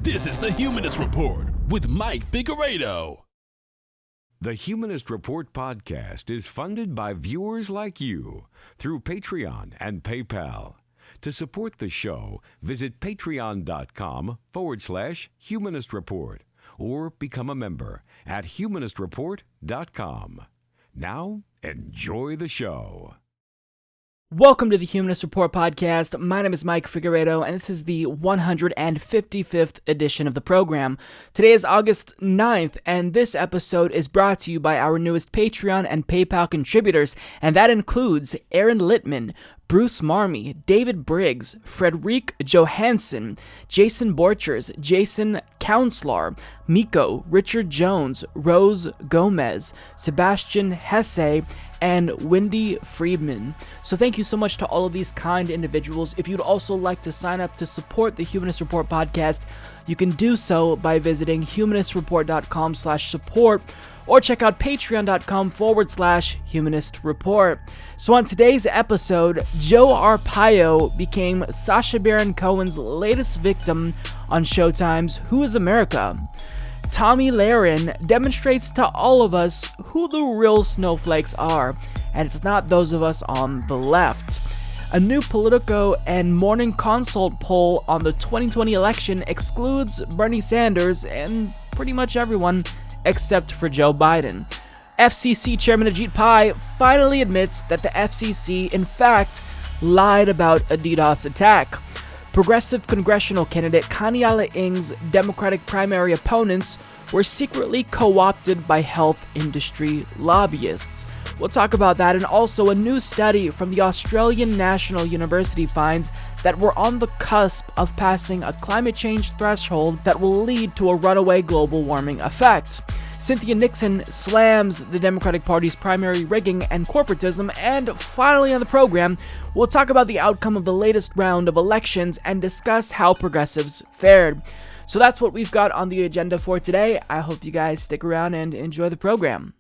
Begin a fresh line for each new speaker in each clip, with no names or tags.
This is the Humanist Report with Mike Figueredo.
The Humanist Report podcast is funded by viewers like you through Patreon and PayPal. To support the show, visit patreon.com/Humanist Report or become a member at humanistreport.com. Now, enjoy the show.
Welcome to the Humanist Report podcast. My name is Mike Figueredo, and this is the 155th edition of the program. Today is August 9th, and this episode is brought to you by our newest Patreon and PayPal contributors, and that includes Aaron Littman, Bruce Marmee, David Briggs, Frederic Johansson, Jason Borchers, Jason Counselor, Miko, Richard Jones, Rose Gomez, Sebastian Hesse, and Wendy Friedman. So thank you so much to all of these kind individuals. If you'd also like to sign up to support the Humanist Report podcast, you can do so by visiting humanistreport.com/support or check out patreon.com/Humanist Report. So on today's episode, Joe Arpaio became Sacha Baron Cohen's latest victim on Showtime's Who is America? Tommy Lahren demonstrates to all of us who the real snowflakes are, and it's not those of us on the left. A new Politico and Morning Consult poll on the 2020 election excludes Bernie Sanders and pretty much everyone except for Joe Biden. FCC Chairman Ajit Pai finally admits that the FCC, in fact, lied about a DDoS attack. Progressive congressional candidate Kaniela Ing's Democratic primary opponents were secretly co-opted by health industry lobbyists. We'll talk about that, and also a new study from the Australian National University finds that we're on the cusp of passing a climate change threshold that will lead to a runaway global warming effect. Cynthia Nixon slams the Democratic Party's primary rigging and corporatism, and finally on the program, we'll talk about the outcome of the latest round of elections and discuss how progressives fared. So that's what we've got on the agenda for today. I hope you guys stick around and enjoy the program.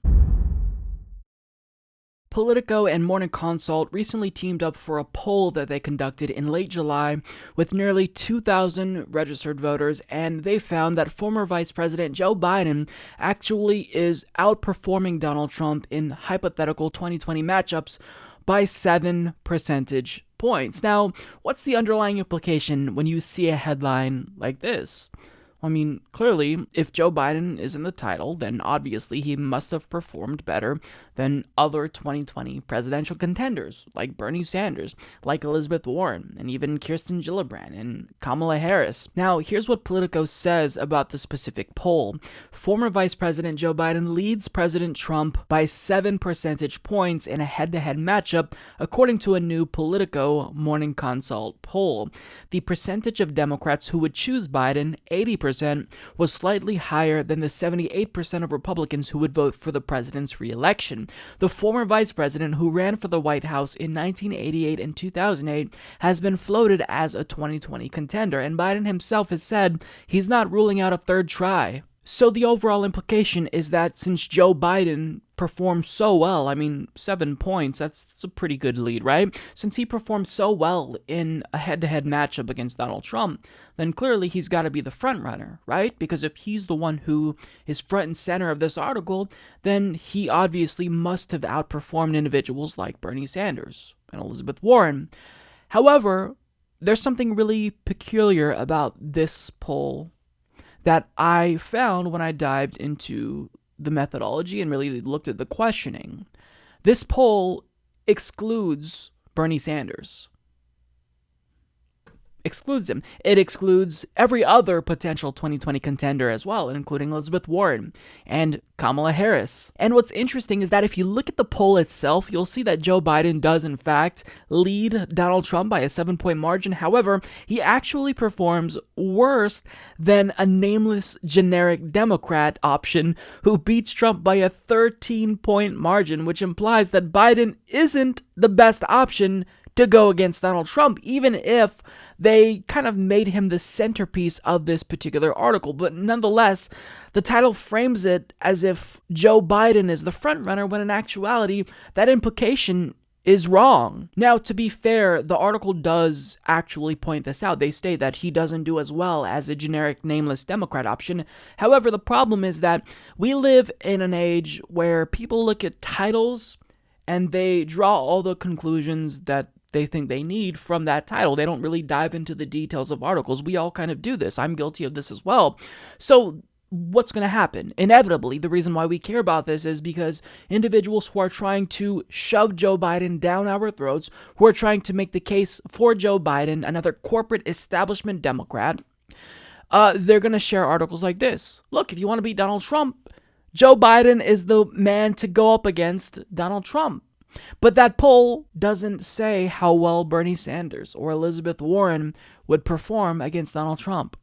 Politico and Morning Consult recently teamed up for a poll that they conducted in late July with nearly 2,000 registered voters, and they found that former Vice President Joe Biden actually is outperforming Donald Trump in hypothetical 2020 matchups by 7 percentage points. Now, what's the underlying implication when you see a headline like this? I mean, clearly, if Joe Biden is in the title, then obviously he must have performed better than other 2020 presidential contenders, like Bernie Sanders, like Elizabeth Warren, and even Kirsten Gillibrand and Kamala Harris. Now, here's what Politico says about the specific poll. Former Vice President Joe Biden leads President Trump by 7 percentage points in a head-to-head matchup, according to a new Politico Morning Consult poll. The percentage of Democrats who would choose Biden, 80%, was slightly higher than the 78% of Republicans who would vote for the president's re-election. The former vice president who ran for the White House in 1988 and 2008 has been floated as a 2020 contender, and Biden himself has said he's not ruling out a third try. So the overall implication is that since Joe Biden performed so well, 7 points, that's a pretty good lead, right? Since he performed so well in a head-to-head matchup against Donald Trump, then clearly he's got to be the front runner, right? Because if he's the one who is front and center of this article, then he obviously must have outperformed individuals like Bernie Sanders and Elizabeth Warren. However, there's something really peculiar about this poll that I found when I dived into the methodology and really looked at the questioning. This poll excludes Bernie Sanders. Excludes him. It excludes every other potential 2020 contender as well, including Elizabeth Warren and Kamala Harris. And what's interesting is that if you look at the poll itself, you'll see that Joe Biden does in fact lead Donald Trump by a 7-point margin. However, he actually performs worse than a nameless generic Democrat option who beats Trump by a 13-point margin, which implies that Biden isn't the best option to go against Donald Trump, even if they kind of made him the centerpiece of this particular article. But nonetheless, the title frames it as if Joe Biden is the frontrunner, when in actuality, that implication is wrong. Now, to be fair, the article does actually point this out. They state that he doesn't do as well as a generic nameless Democrat option. However, the problem is that we live in an age where people look at titles and they draw all the conclusions that they think they need from that title. They don't really dive into the details of articles. We all kind of do this. I'm guilty of this as well. So what's going to happen? Inevitably, the reason why we care about this is because individuals who are trying to shove Joe Biden down our throats, who are trying to make the case for Joe Biden, another corporate establishment Democrat, they're going to share articles like this. Look, if you want to beat Donald Trump, Joe Biden is the man to go up against Donald Trump. But that poll doesn't say how well Bernie Sanders or Elizabeth Warren would perform against Donald Trump.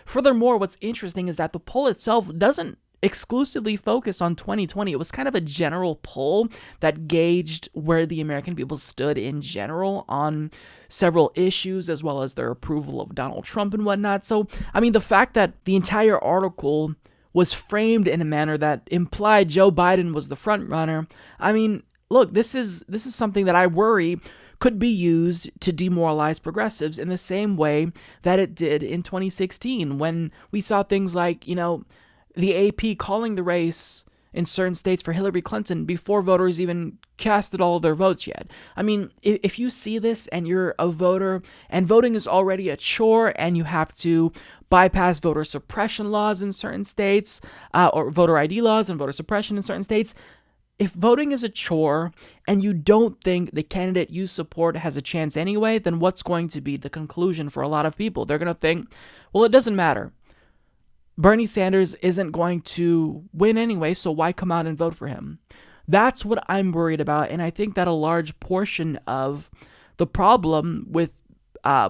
Furthermore, what's interesting is that the poll itself doesn't exclusively focus on 2020. It was kind of a general poll that gauged where the American people stood in general on several issues, as well as their approval of Donald Trump and whatnot. So, I mean, the fact that the entire article was framed in a manner that implied Joe Biden was the front runner, I mean, look, this is something that I worry could be used to demoralize progressives in the same way that it did in 2016 when we saw things like, the AP calling the race in certain states for Hillary Clinton before voters even casted all of their votes yet. I mean, if you see this and you're a voter and voting is already a chore and you have to bypass voter suppression laws in certain states, or voter ID laws and voter suppression in certain states, if voting is a chore and you don't think the candidate you support has a chance anyway, then what's going to be the conclusion for a lot of people? They're going to think, well, it doesn't matter. Bernie Sanders isn't going to win anyway, so why come out and vote for him? That's what I'm worried about, and I think that a large portion of the problem with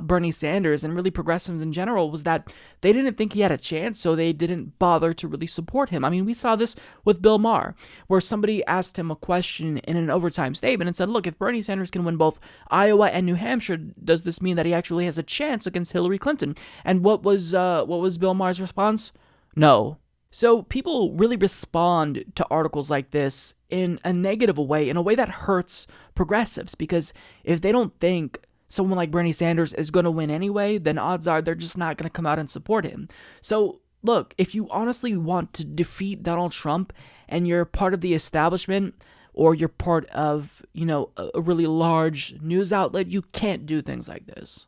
Bernie Sanders and really progressives in general was that they didn't think he had a chance, so they didn't bother to really support him. I mean, we saw this with Bill Maher, where somebody asked him a question in an overtime statement and said, look, if Bernie Sanders can win both Iowa and New Hampshire, does this mean that he actually has a chance against Hillary Clinton? And what was Bill Maher's response? No. So people really respond to articles like this in a negative way, in a way that hurts progressives, because if they don't think someone like Bernie Sanders is going to win anyway, then odds are they're just not going to come out and support him. So, look, if you honestly want to defeat Donald Trump and you're part of the establishment or you're part of, a really large news outlet, you can't do things like this.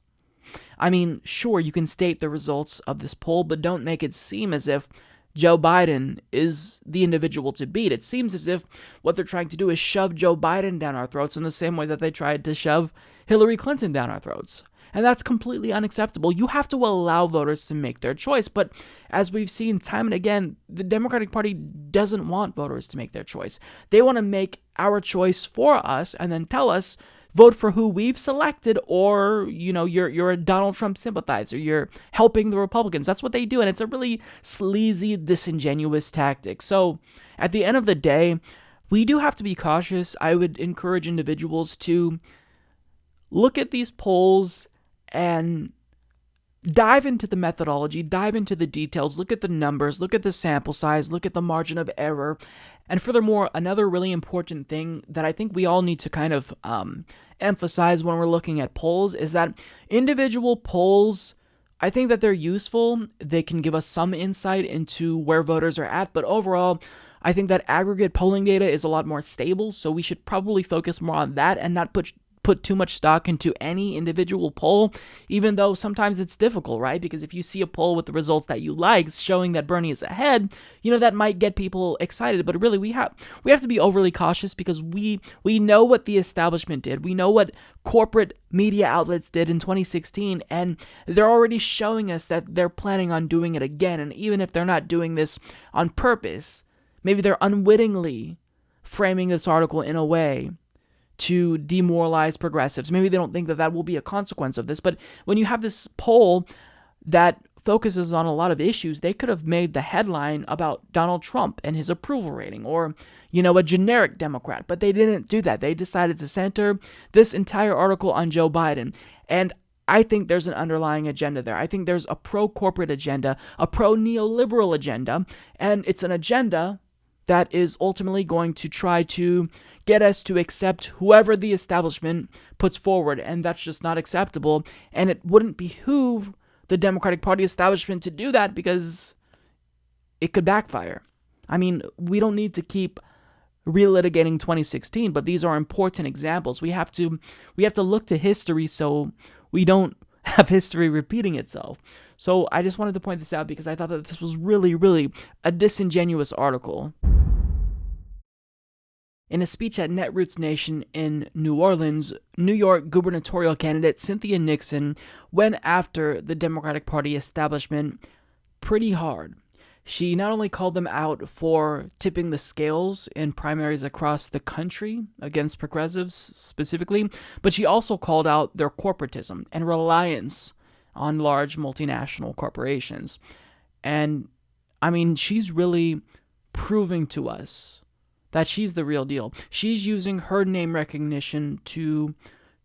I mean, sure, you can state the results of this poll, but don't make it seem as if Joe Biden is the individual to beat. It seems as if what they're trying to do is shove Joe Biden down our throats in the same way that they tried to shove Hillary Clinton down our throats. And that's completely unacceptable. You have to allow voters to make their choice. But as we've seen time and again, the Democratic Party doesn't want voters to make their choice. They want to make our choice for us and then tell us, vote for who we've selected, or, you're a Donald Trump sympathizer. You're helping the Republicans. That's what they do, and it's a really sleazy, disingenuous tactic. So, at the end of the day, we do have to be cautious. I would encourage individuals to look at these polls and dive into the methodology, dive into the details, look at the numbers, look at the sample size, look at the margin of error. And furthermore, another really important thing that I think we all need to kind of emphasize when we're looking at polls is that individual polls, I think that they're useful. They can give us some insight into where voters are at, but overall, I think that aggregate polling data is a lot more stable, so we should probably focus more on that and not put too much stock into any individual poll, even though sometimes it's difficult, right? Because if you see a poll with the results that you like showing that Bernie is ahead, that might get people excited. But really, we have to be overly cautious because we know what the establishment did. We know what corporate media outlets did in 2016, and they're already showing us that they're planning on doing it again. And even if they're not doing this on purpose, maybe they're unwittingly framing this article in a way to demoralize progressives. Maybe they don't think that will be a consequence of this, but when you have this poll that focuses on a lot of issues, they could have made the headline about Donald Trump and his approval rating, or, a generic Democrat, but they didn't do that. They decided to center this entire article on Joe Biden, and I think there's an underlying agenda there. I think there's a pro-corporate agenda, a pro-neoliberal agenda, and it's an agenda that is ultimately going to try to get us to accept whoever the establishment puts forward, and that's just not acceptable. And it wouldn't behoove the Democratic Party establishment to do that because it could backfire. I mean, we don't need to keep relitigating 2016, but these are important examples. We have to look to history so we don't have history repeating itself. So I just wanted to point this out because I thought that this was really, really a disingenuous article. In a speech at Netroots Nation in New Orleans, New York gubernatorial candidate Cynthia Nixon went after the Democratic Party establishment pretty hard. She not only called them out for tipping the scales in primaries across the country against progressives specifically, but she also called out their corporatism and reliance on large multinational corporations. And, I mean, she's really proving to us that she's the real deal. She's using her name recognition to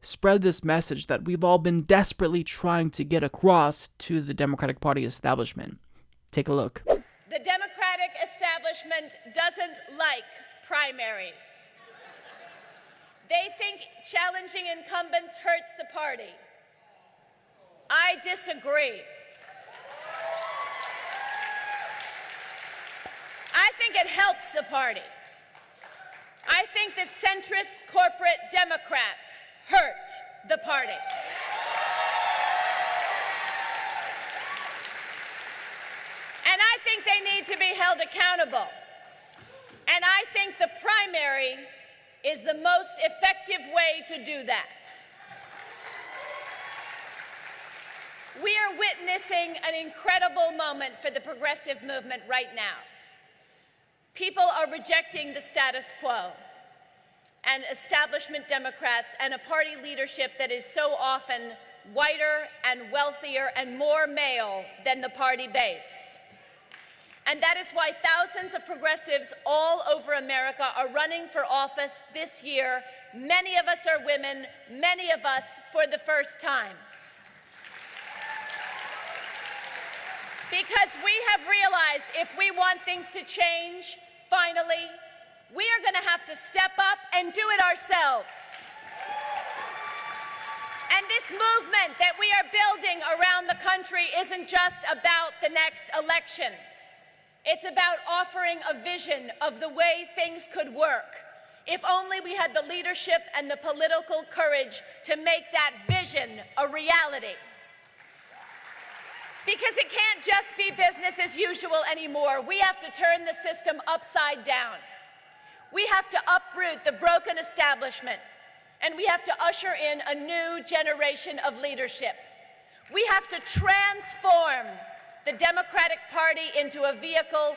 spread this message that we've all been desperately trying to get across to the Democratic Party establishment. Take a look.
The Democratic establishment doesn't like primaries. They think challenging incumbents hurts the party. I disagree. I think it helps the party. I think that centrist corporate Democrats hurt the party. And I think they need to be held accountable. And I think the primary is the most effective way to do that. We are witnessing an incredible moment for the progressive movement right now. People are rejecting the status quo and establishment Democrats and a party leadership that is so often whiter and wealthier and more male than the party base. And that is why thousands of progressives all over America are running for office this year. Many of us are women, many of us for the first time. Because we have realized if we want things to change, finally, we are going to have to step up and do it ourselves. And this movement that we are building around the country isn't just about the next election. It's about offering a vision of the way things could work if only we had the leadership and the political courage to make that vision a reality. Because it can't just be business as usual anymore. We have to turn the system upside down. We have to uproot the broken establishment, and we have to usher in a new generation of leadership. We have to transform the Democratic Party into a vehicle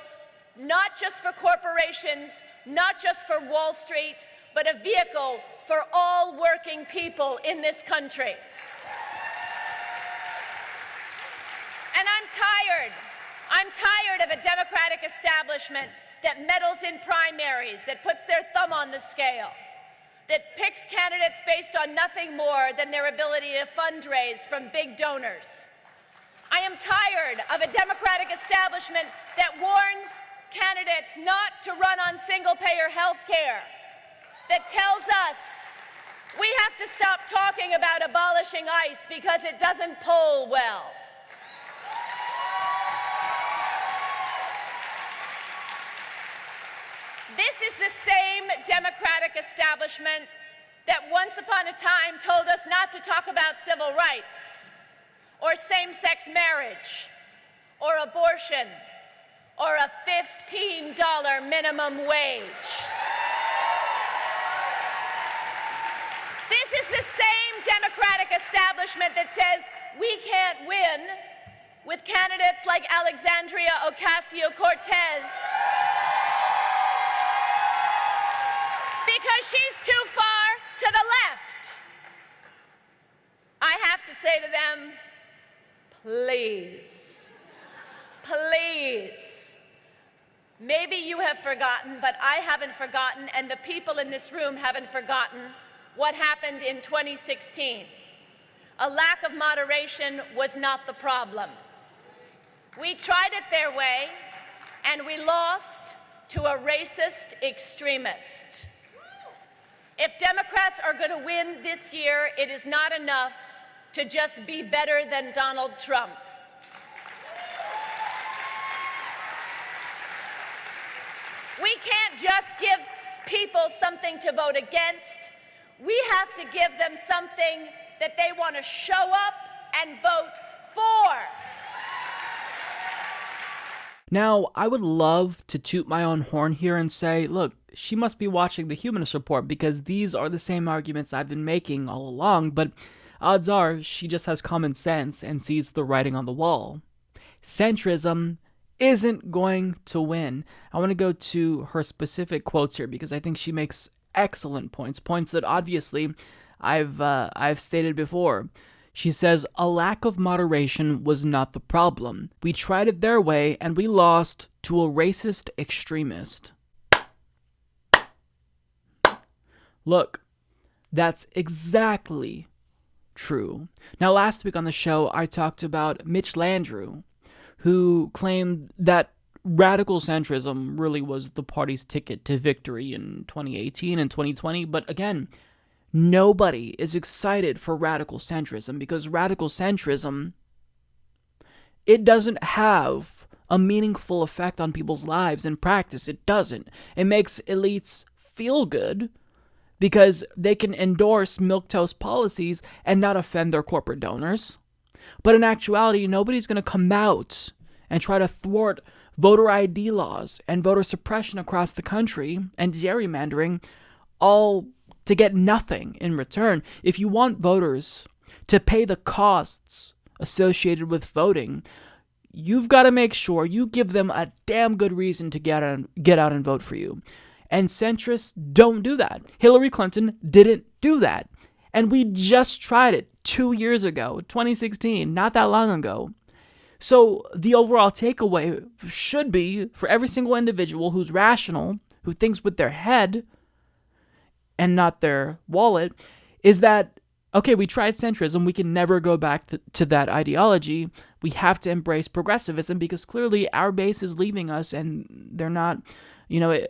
not just for corporations, not just for Wall Street, but a vehicle for all working people in this country. And I'm tired of a Democratic establishment that meddles in primaries, that puts their thumb on the scale, that picks candidates based on nothing more than their ability to fundraise from big donors. I am tired of a Democratic establishment that warns candidates not to run on single-payer health care, that tells us we have to stop talking about abolishing ICE because it doesn't poll well. This is the same Democratic establishment that once upon a time told us not to talk about civil rights, or same-sex marriage, or abortion, or a $15 minimum wage. This is the same Democratic establishment that says we can't win with candidates like Alexandria Ocasio-Cortez because she's too far to the left. I have to say to them, please, please. Maybe you have forgotten, but I haven't forgotten, and the people in this room haven't forgotten what happened in 2016. A lack of moderation was not the problem. We tried it their way, and we lost to a racist extremist. If Democrats are going to win this year, it is not enough to just be better than Donald Trump. We can't just give people something to vote against. We have to give them something that they want to show up and vote for.
Now, I would love to toot my own horn here and say, look, she must be watching the Humanist Report because these are the same arguments I've been making all along, but odds are she just has common sense and sees the writing on the wall. Centrism isn't going to win. I want to go to her specific quotes here because I think she makes excellent points that obviously I've stated before. She says, a lack of moderation was not the problem. We tried it their way and we lost to a racist extremist. Look, that's exactly true. Now, last week on the show, I talked about Mitch Landrieu, who claimed that radical centrism really was the party's ticket to victory in 2018 and 2020. But again, nobody is excited for radical centrism because radical centrism, it doesn't have a meaningful effect on people's lives in practice. It doesn't. It makes elites feel good because they can endorse milquetoast policies and not offend their corporate donors. But in actuality, nobody's going to come out and try to thwart voter ID laws and voter suppression across the country and gerrymandering, all to get nothing in return. If you want voters to pay the costs associated with voting, you've got to make sure you give them a damn good reason to get out and vote for you. And centrists don't do that. Hillary Clinton didn't do that. And we just tried it 2 years ago, 2016, not that long ago. So the overall takeaway should be for every single individual who's rational, who thinks with their head and not their wallet, is that, okay, we tried centrism. We can never go back to that ideology. We have to embrace progressivism because clearly our base is leaving us and they're not,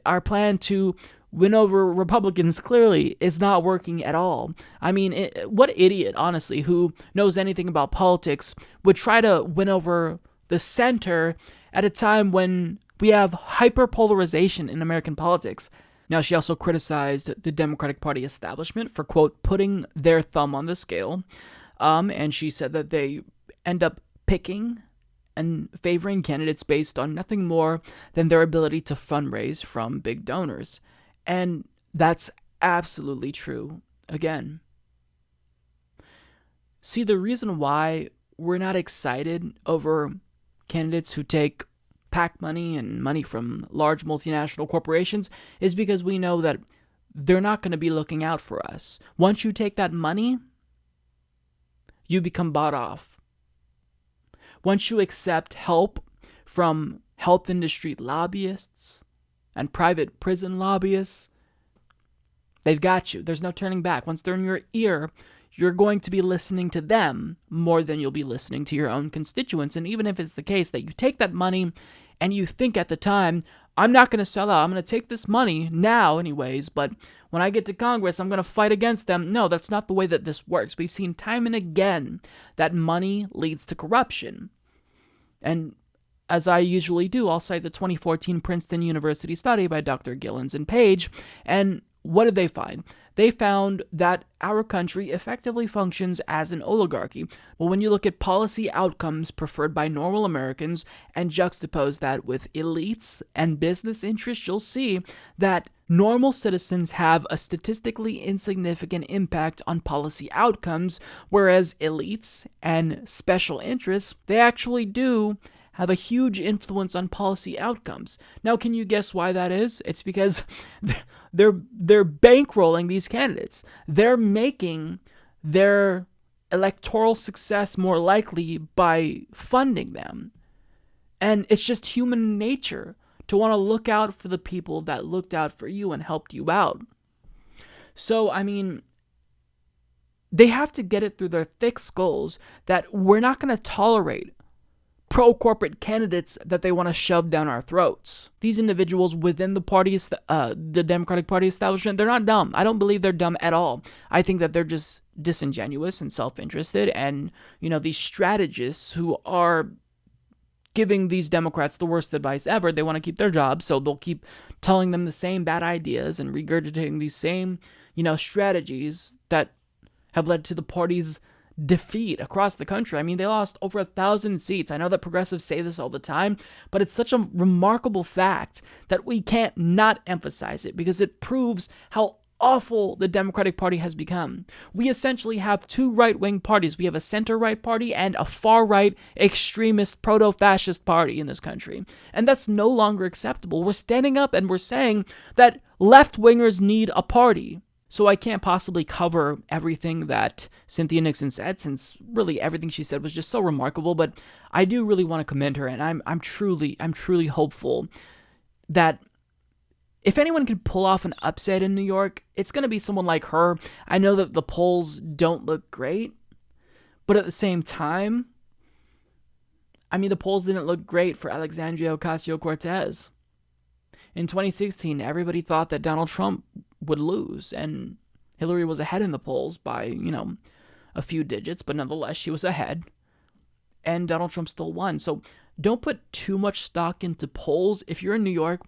our plan to win over Republicans clearly is not working at all. I mean, what idiot, honestly, who knows anything about politics would try to win over the center at a time when we have hyperpolarization in American politics? Now, she also criticized the Democratic Party establishment for, quote, putting their thumb on the scale. And she said that they end up picking and favoring candidates based on nothing more than their ability to fundraise from big donors. And that's absolutely true. Again, see, the reason why we're not excited over candidates who take PAC money and money from large multinational corporations is because we know that they're not going to be looking out for us. Once you take that money, you become bought off. Once you accept help from health industry lobbyists and private prison lobbyists, they've got you. There's no turning back. Once they're in your ear, you're going to be listening to them more than you'll be listening to your own constituents. And even if it's the case that you take that money and you think at the time, I'm not going to sell out, I'm going to take this money now anyways, but when I get to Congress, I'm going to fight against them. No, that's not the way that this works. We've seen time and again that money leads to corruption. And as I usually do, I'll cite the 2014 Princeton University study by Dr. Gillens and Page. And what did they find? They found that our country effectively functions as an oligarchy. Well, when you look at policy outcomes preferred by normal Americans and juxtapose that with elites and business interests, you'll see that normal citizens have a statistically insignificant impact on policy outcomes, whereas elites and special interests, they actually do have a huge influence on policy outcomes. Now, can you guess why that is? It's because they're bankrolling these candidates. They're making their electoral success more likely by funding them. And it's just human nature to want to look out for the people that looked out for you and helped you out. So, I mean, they have to get it through their thick skulls that we're not going to tolerate pro-corporate candidates that they want to shove down our throats. These individuals within the Democratic Party establishment, they're not dumb. I don't believe they're dumb at all. I think that they're just disingenuous and self-interested, and, these strategists who are giving these Democrats the worst advice ever. They want to keep their jobs, so they'll keep telling them the same bad ideas and regurgitating these same, strategies that have led to the party's defeat across the country. I mean, they lost over 1,000 seats. I know that progressives say this all the time, but it's such a remarkable fact that we can't not emphasize it, because it proves how awful the Democratic Party has become. We essentially have two right-wing parties. We have a center-right party and a far-right extremist proto-fascist party in this country. And that's no longer acceptable. We're standing up and we're saying that left-wingers need a party. So I can't possibly cover everything that Cynthia Nixon said, since really everything she said was just so remarkable, but I do really want to commend her, and I'm truly hopeful that if anyone can pull off an upset in New York, it's going to be someone like her. I know that the polls don't look great, but at the same time, the polls didn't look great for Alexandria Ocasio-Cortez. In 2016, everybody thought that Donald Trump would lose, and Hillary was ahead in the polls by, a few digits, but nonetheless, she was ahead, and Donald Trump still won. So don't put too much stock into polls. If you're in New York,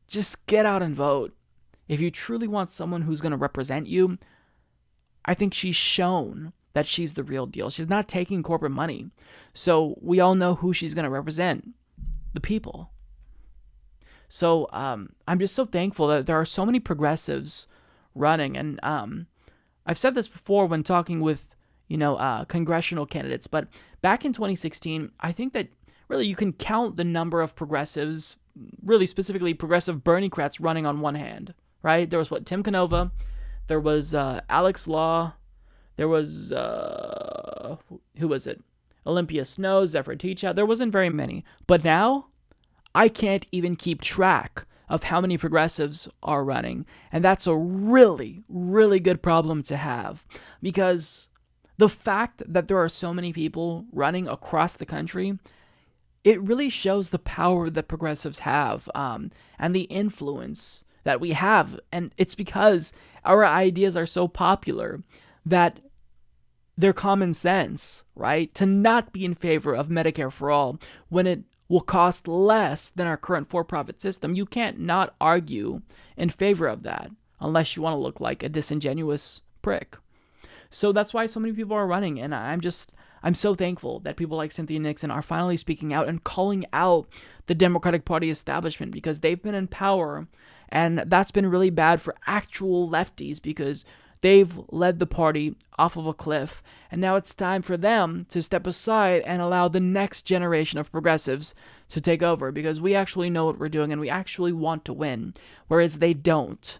just get out and vote. If you truly want someone who's going to represent you, I think she's shown that she's the real deal. She's not taking corporate money. So we all know who she's going to represent: the people. So I'm just so thankful that there are so many progressives running. And I've said this before when talking with, congressional candidates. But back in 2016, I think that really you can count the number of progressives, really specifically progressive Bernie-crats, running on one hand, right? There was Tim Canova, there was Alex Law, there was, who was it? Olympia Snowe, Zephyr Teachout. There wasn't very many. But now, I can't even keep track of how many progressives are running. And that's a really, really good problem to have, because the fact that there are so many people running across the country, it really shows the power that progressives have, and the influence that we have. And it's because our ideas are so popular that they're common sense, right? To not be in favor of Medicare for all when it will cost less than our current for-profit system. You can't not argue in favor of that unless you want to look like a disingenuous prick. So that's why so many people are running, and I'm so thankful that people like Cynthia Nixon are finally speaking out and calling out the Democratic Party establishment, because they've been in power, and that's been really bad for actual lefties, because they've led the party off of a cliff, and now it's time for them to step aside and allow the next generation of progressives to take over, because we actually know what we're doing and we actually want to win, whereas they don't.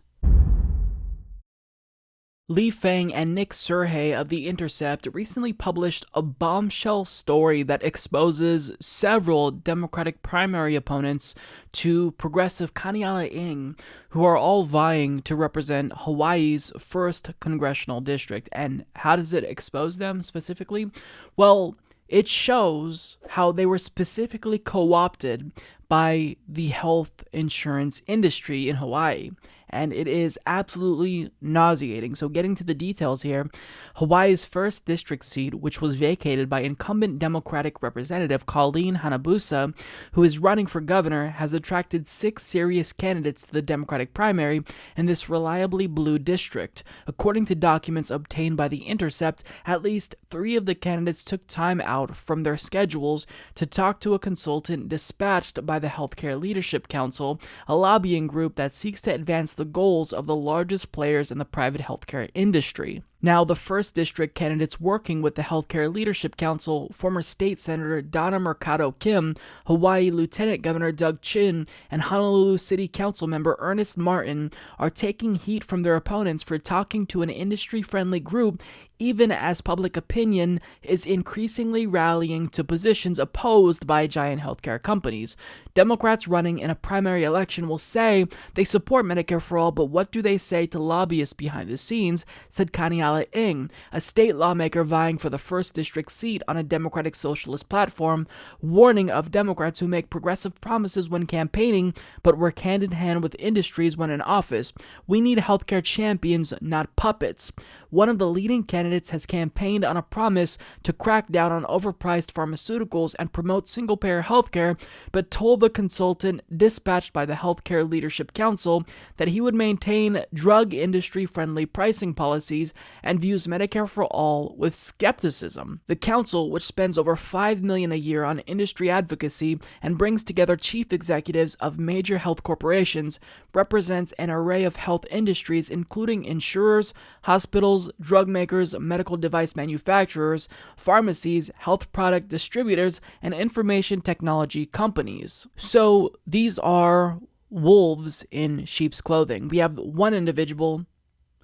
Lee Fang and Nick Serhay of The Intercept recently published a bombshell story that exposes several Democratic primary opponents to progressive Kaniela Ing, who are all vying to represent Hawaii's 1st congressional district. And how does it expose them specifically? Well, it shows how they were specifically co-opted by the health insurance industry in Hawaii. And it is absolutely nauseating. So getting to the details here, Hawaii's 1st district seat, which was vacated by incumbent Democratic Representative Colleen Hanabusa, who is running for governor, has attracted 6 serious candidates to the Democratic primary in this reliably blue district. According to documents obtained by The Intercept, at least 3 of the candidates took time out from their schedules to talk to a consultant dispatched by the Healthcare Leadership Council, a lobbying group that seeks to advance the goals of the largest players in the private healthcare industry. Now, the 1st district candidates working with the Healthcare Leadership Council, former State Senator Donna Mercado Kim, Hawaii Lieutenant Governor Doug Chin, and Honolulu City Council member Ernest Martin, are taking heat from their opponents for talking to an industry-friendly group, even as public opinion is increasingly rallying to positions opposed by giant healthcare companies. Democrats running in a primary election will say they support Medicare for all, but what do they say to lobbyists behind the scenes, said Kaniela Kaniela Ing, a state lawmaker vying for the 1st District seat on a Democratic Socialist platform, warning of Democrats who make progressive promises when campaigning but work hand-in-hand with industries when in office. We need healthcare champions, not puppets. One of the leading candidates has campaigned on a promise to crack down on overpriced pharmaceuticals and promote single-payer healthcare, but told the consultant dispatched by the Healthcare Leadership Council that he would maintain drug industry-friendly pricing policies and views Medicare for All with skepticism. The council, which spends over $5 million a year on industry advocacy and brings together chief executives of major health corporations, represents an array of health industries including insurers, hospitals, drug makers, medical device manufacturers, pharmacies, health product distributors, and information technology companies. So these are wolves in sheep's clothing. We have one individual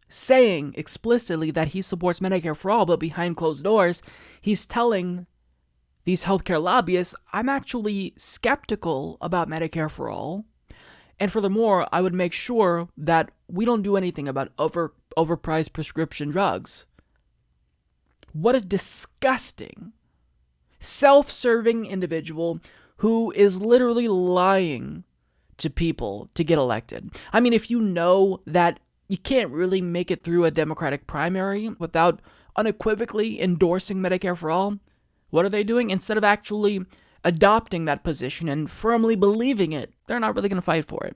saying explicitly that he supports Medicare for All, but behind closed doors, he's telling these healthcare lobbyists, I'm actually skeptical about Medicare for All. And furthermore, I would make sure that we don't do anything about overpriced prescription drugs. What a disgusting, self-serving individual who is literally lying to people to get elected. I mean, if you know that you can't really make it through a Democratic primary without unequivocally endorsing Medicare for All, what are they doing? Instead of actually adopting that position and firmly believing it, they're not really going to fight for it.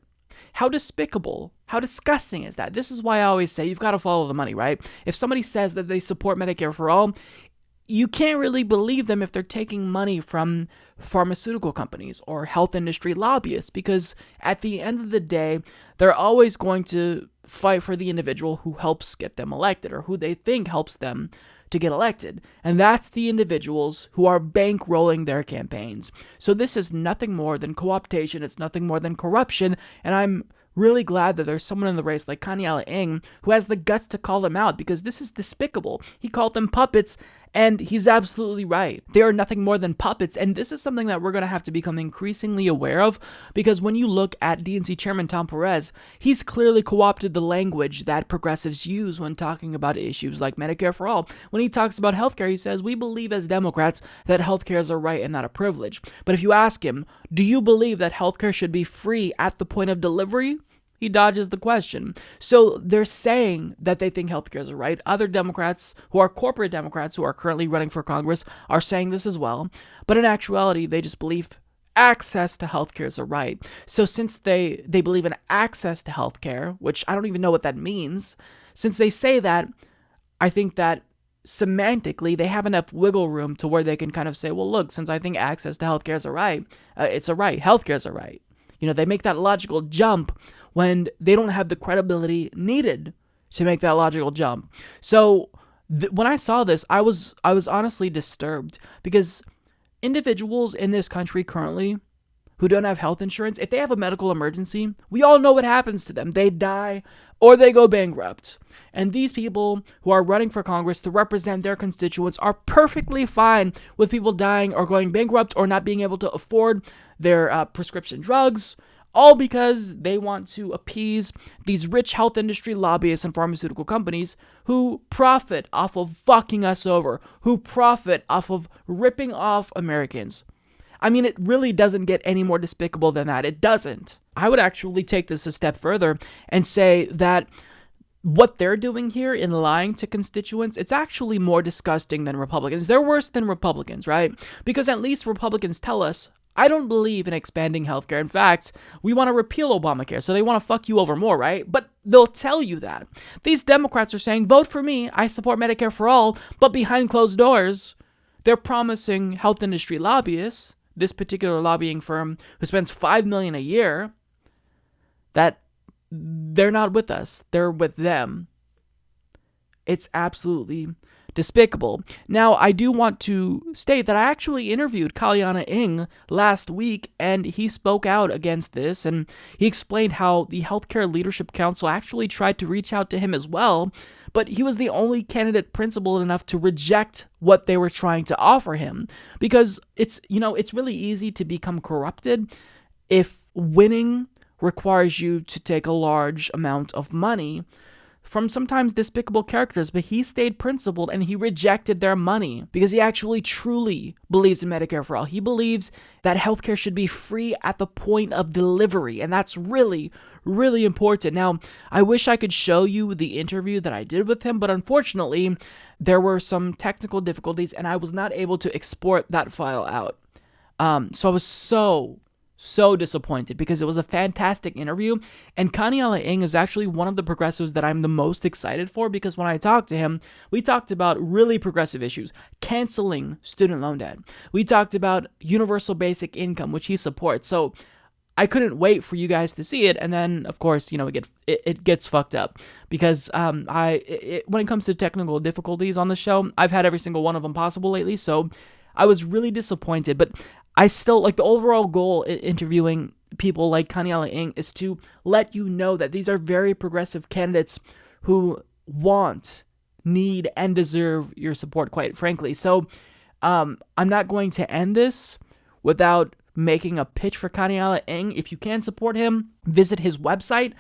How despicable, how disgusting is that? This is why I always say you've got to follow the money, right? If somebody says that they support Medicare for All, you can't really believe them if they're taking money from pharmaceutical companies or health industry lobbyists, because at the end of the day, they're always going to fight for the individual who helps get them elected or who they think helps them to get elected. And that's the individuals who are bankrolling their campaigns. So this is nothing more than co-optation. It's nothing more than corruption. And I'm really glad that there's someone in the race like Kaniela Ing who has the guts to call them out, because this is despicable. He called them puppets, and he's absolutely right. They are nothing more than puppets, and this is something that we're going to have to become increasingly aware of, because when you look at DNC Chairman Tom Perez, he's clearly co-opted the language that progressives use when talking about issues like Medicare for All. When he talks about healthcare, he says, we believe as Democrats that healthcare is a right and not a privilege. But if you ask him, do you believe that healthcare should be free at the point of delivery? He dodges the question. So they're saying that they think healthcare is a right. Other Democrats, who are corporate Democrats who are currently running for Congress, are saying this as well. But in actuality, they just believe access to healthcare is a right. So since they believe in access to healthcare, which I don't even know what that means, since they say that, I think that semantically they have enough wiggle room to where they can kind of say, well, look, since I think access to healthcare is a right, it's a right. Healthcare is a right. You know, they make that logical jump when they don't have the credibility needed to make that logical jump. So when I saw this, I was honestly disturbed, because individuals in this country currently who don't have health insurance, if they have a medical emergency, we all know what happens to them. They die or they go bankrupt. And these people who are running for Congress to represent their constituents are perfectly fine with people dying or going bankrupt or not being able to afford their prescription drugs, all because they want to appease these rich health industry lobbyists and pharmaceutical companies who profit off of fucking us over, who profit off of ripping off Americans. I mean, it really doesn't get any more despicable than that. It doesn't. I would actually take this a step further and say that what they're doing here in lying to constituents, it's actually more disgusting than Republicans. They're worse than Republicans, right? Because at least Republicans tell us, I don't believe in expanding healthcare. In fact, we want to repeal Obamacare, so they want to fuck you over more, right? But they'll tell you that. These Democrats are saying, vote for me, I support Medicare for All, but behind closed doors, they're promising health industry lobbyists, this particular lobbying firm who spends $5 million a year, that they're not with us, they're with them. It's absolutely despicable. Now, I do want to state that I actually interviewed Kaniela Ing last week, and he spoke out against this, and he explained how the Healthcare Leadership Council actually tried to reach out to him as well, but he was the only candidate principled enough to reject what they were trying to offer him, because it's really easy to become corrupted if winning requires you to take a large amount of money from sometimes despicable characters, but he stayed principled and he rejected their money because he actually truly believes in Medicare for all. He believes that healthcare should be free at the point of delivery, and that's really, really important. Now, I wish I could show you the interview that I did with him, but unfortunately, there were some technical difficulties and I was not able to export that file out. So I was so disappointed because it was a fantastic interview, and Kaniela Ing is actually one of the progressives that I'm the most excited for, because when I talked to him, we talked about really progressive issues, canceling student loan debt. We talked about universal basic income, which he supports. So I couldn't wait for you guys to see it, and then of course, it gets fucked up because when it comes to technical difficulties on the show, I've had every single one of them possible lately, so I was really disappointed, but I still, the overall goal in interviewing people like Kaniela Ing is to let you know that these are very progressive candidates who want, need, and deserve your support, quite frankly. So I'm not going to end this without making a pitch for Kaniela Ing. If you can support him, visit his website.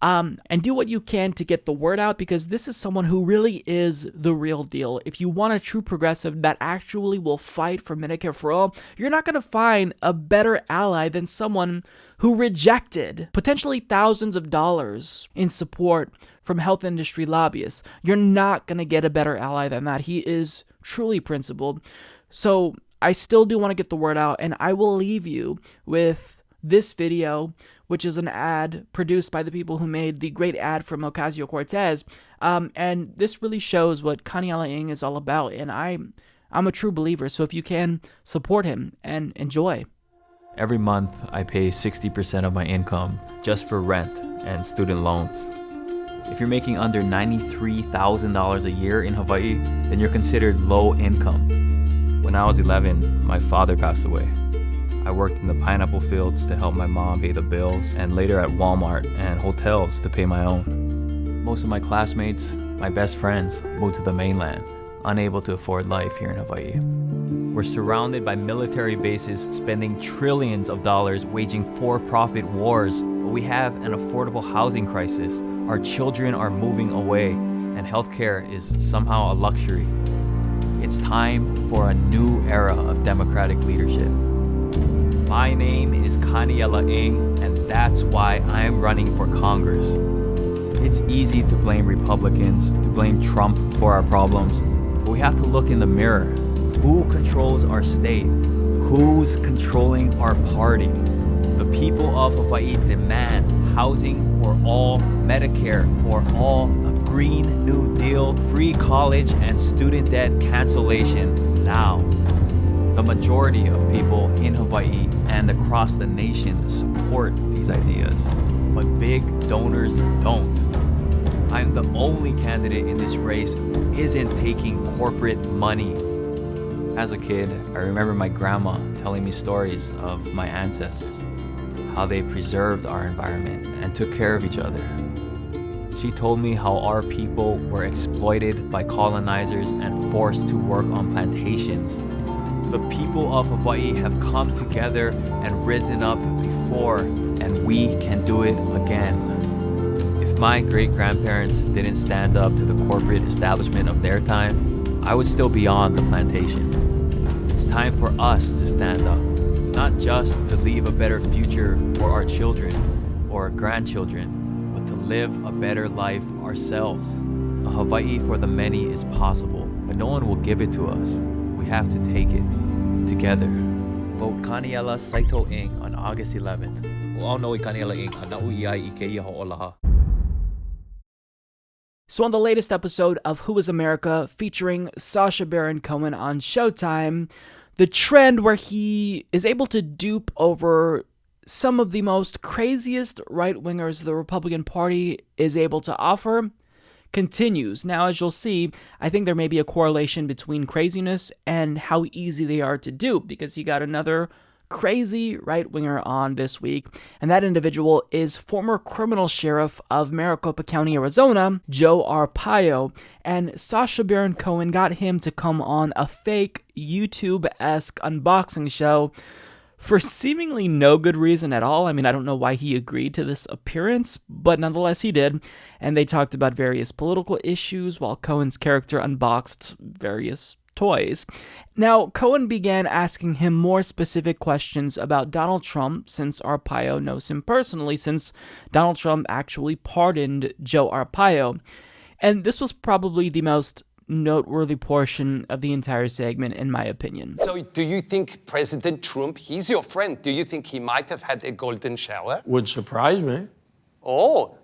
And do what you can to get the word out, because this is someone who really is the real deal. If you want a true progressive that actually will fight for Medicare for all, you're not going to find a better ally than someone who rejected potentially thousands of dollars in support from health industry lobbyists. You're not going to get a better ally than that. He is truly principled. So I still do want to get the word out, and I will leave you with this video, which is an ad produced by the people who made the great ad from Ocasio-Cortez. And this really shows what Kaniela Ing is all about. And I'm a true believer. So if you can, support him and enjoy.
Every month, I pay 60% of my income just for rent and student loans. If you're making under $93,000 a year in Hawaii, then you're considered low income. When I was 11, my father passed away. I worked in the pineapple fields to help my mom pay the bills, and later at Walmart and hotels to pay my own. Most of my classmates, my best friends, moved to the mainland, unable to afford life here in Hawaii. We're surrounded by military bases spending trillions of dollars waging for-profit wars, but we have an affordable housing crisis. Our children are moving away, and healthcare is somehow a luxury. It's time for a new era of democratic leadership. My name is Kaniela Ing, and that's why I'm running for Congress. It's easy to blame Republicans, to blame Trump for our problems, but we have to look in the mirror. Who controls our state? Who's controlling our party? The people of Hawaii demand housing for all, Medicare for all, a Green New Deal, free college and student debt cancellation now. The majority of people in Hawaii and across the nation support these ideas, but big donors don't. I'm the only candidate in this race who isn't taking corporate money. As a kid, I remember my grandma telling me stories of my ancestors, how they preserved our environment and took care of each other. She told me how our people were exploited by colonizers and forced to work on plantations. The people of Hawaii have come together and risen up before, and we can do it again. If my great-grandparents didn't stand up to the corporate establishment of their time, I would still be on the plantation. It's time for us to stand up, not just to leave a better future for our children or our grandchildren, but to live a better life ourselves. A Hawaii for the many is possible, but no one will give it to us. We have to take it together. Vote Kaniela Saito Ing on August 11th.
So on the latest episode of Who is America, featuring Sacha Baron Cohen on Showtime, the trend where he is able to dupe over some of the most craziest right-wingers the Republican Party is able to offer continues. Now, as you'll see, I think there may be a correlation between craziness and how easy they are to dupe, because you got another crazy right-winger on this week, and that individual is former criminal sheriff of Maricopa County, Arizona, Joe Arpaio, and Sacha Baron Cohen got him to come on a fake YouTube-esque unboxing show for seemingly no good reason at all. I mean, I don't know why he agreed to this appearance, but nonetheless he did. And they talked about various political issues while Cohen's character unboxed various toys. Now, Cohen began asking him more specific questions about Donald Trump, since Arpaio knows him personally, since Donald Trump actually pardoned Joe Arpaio. And this was probably the most noteworthy portion of the entire segment, in my opinion.
So do you think President Trump, he's your friend, do you think he might have had a golden shower?
Would surprise me.
Oh,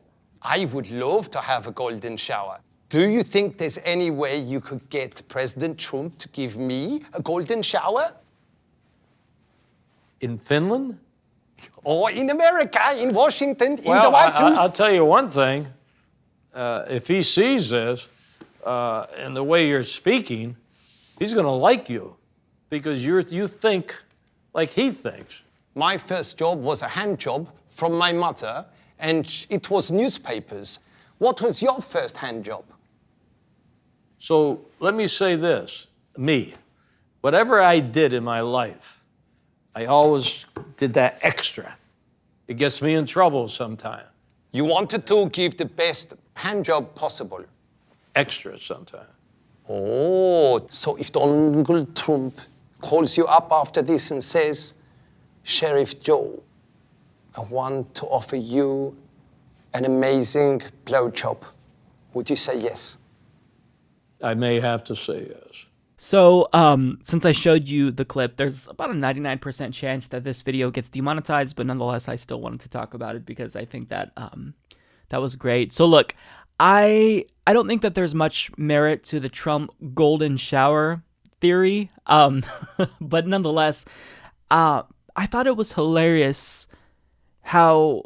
I would love to have a golden shower. Do you think there's any way you could get President Trump to give me a golden shower?
In Finland?
Or in America, in Washington, in the White House?
I'll tell you one thing. If he sees this, and the way you're speaking, he's going to like you because you think like he thinks.
My first job was a hand job from my mother, and it was newspapers. What was your first hand job?
So let me say this, me, whatever I did in my life, I always did that extra. It gets me in trouble sometimes.
You wanted to give the best hand job possible.
Extra sometimes.
Oh, so if Donald Trump calls you up after this and says, Sheriff Joe, I want to offer you an amazing blowjob, would you say yes?
I may have to say yes.
So, since I showed you the clip, there's about a 99% chance that this video gets demonetized, but nonetheless, I still wanted to talk about it because I think that that was great. So look, I don't think that there's much merit to the Trump golden shower theory, but nonetheless, I thought it was hilarious how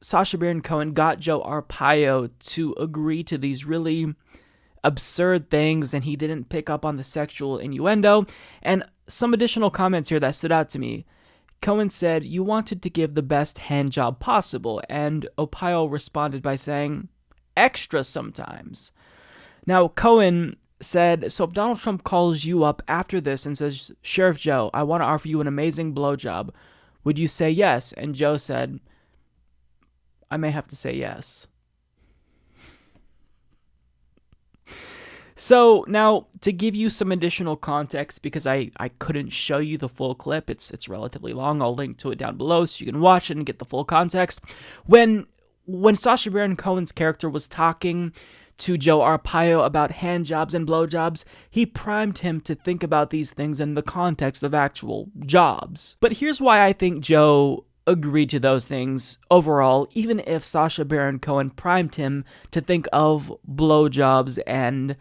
Sacha Baron Cohen got Joe Arpaio to agree to these really absurd things, and he didn't pick up on the sexual innuendo. And some additional comments here that stood out to me. Cohen said, "You wanted to give the best hand job possible," and Arpaio responded by saying, "Extra sometimes." Now, Cohen said, "So if Donald Trump calls you up after this and says, Sheriff Joe, I want to offer you an amazing blowjob, would you say yes?" And Joe said, "I may have to say yes." So now, to give you some additional context, because I couldn't show you the full clip, it's relatively long, I'll link to it down below so you can watch it and get the full context. When Sacha Baron Cohen's character was talking to Joe Arpaio about hand jobs and blowjobs, he primed him to think about these things in the context of actual jobs. But here's why I think Joe agreed to those things overall, even if Sacha Baron Cohen primed him to think of blowjobs and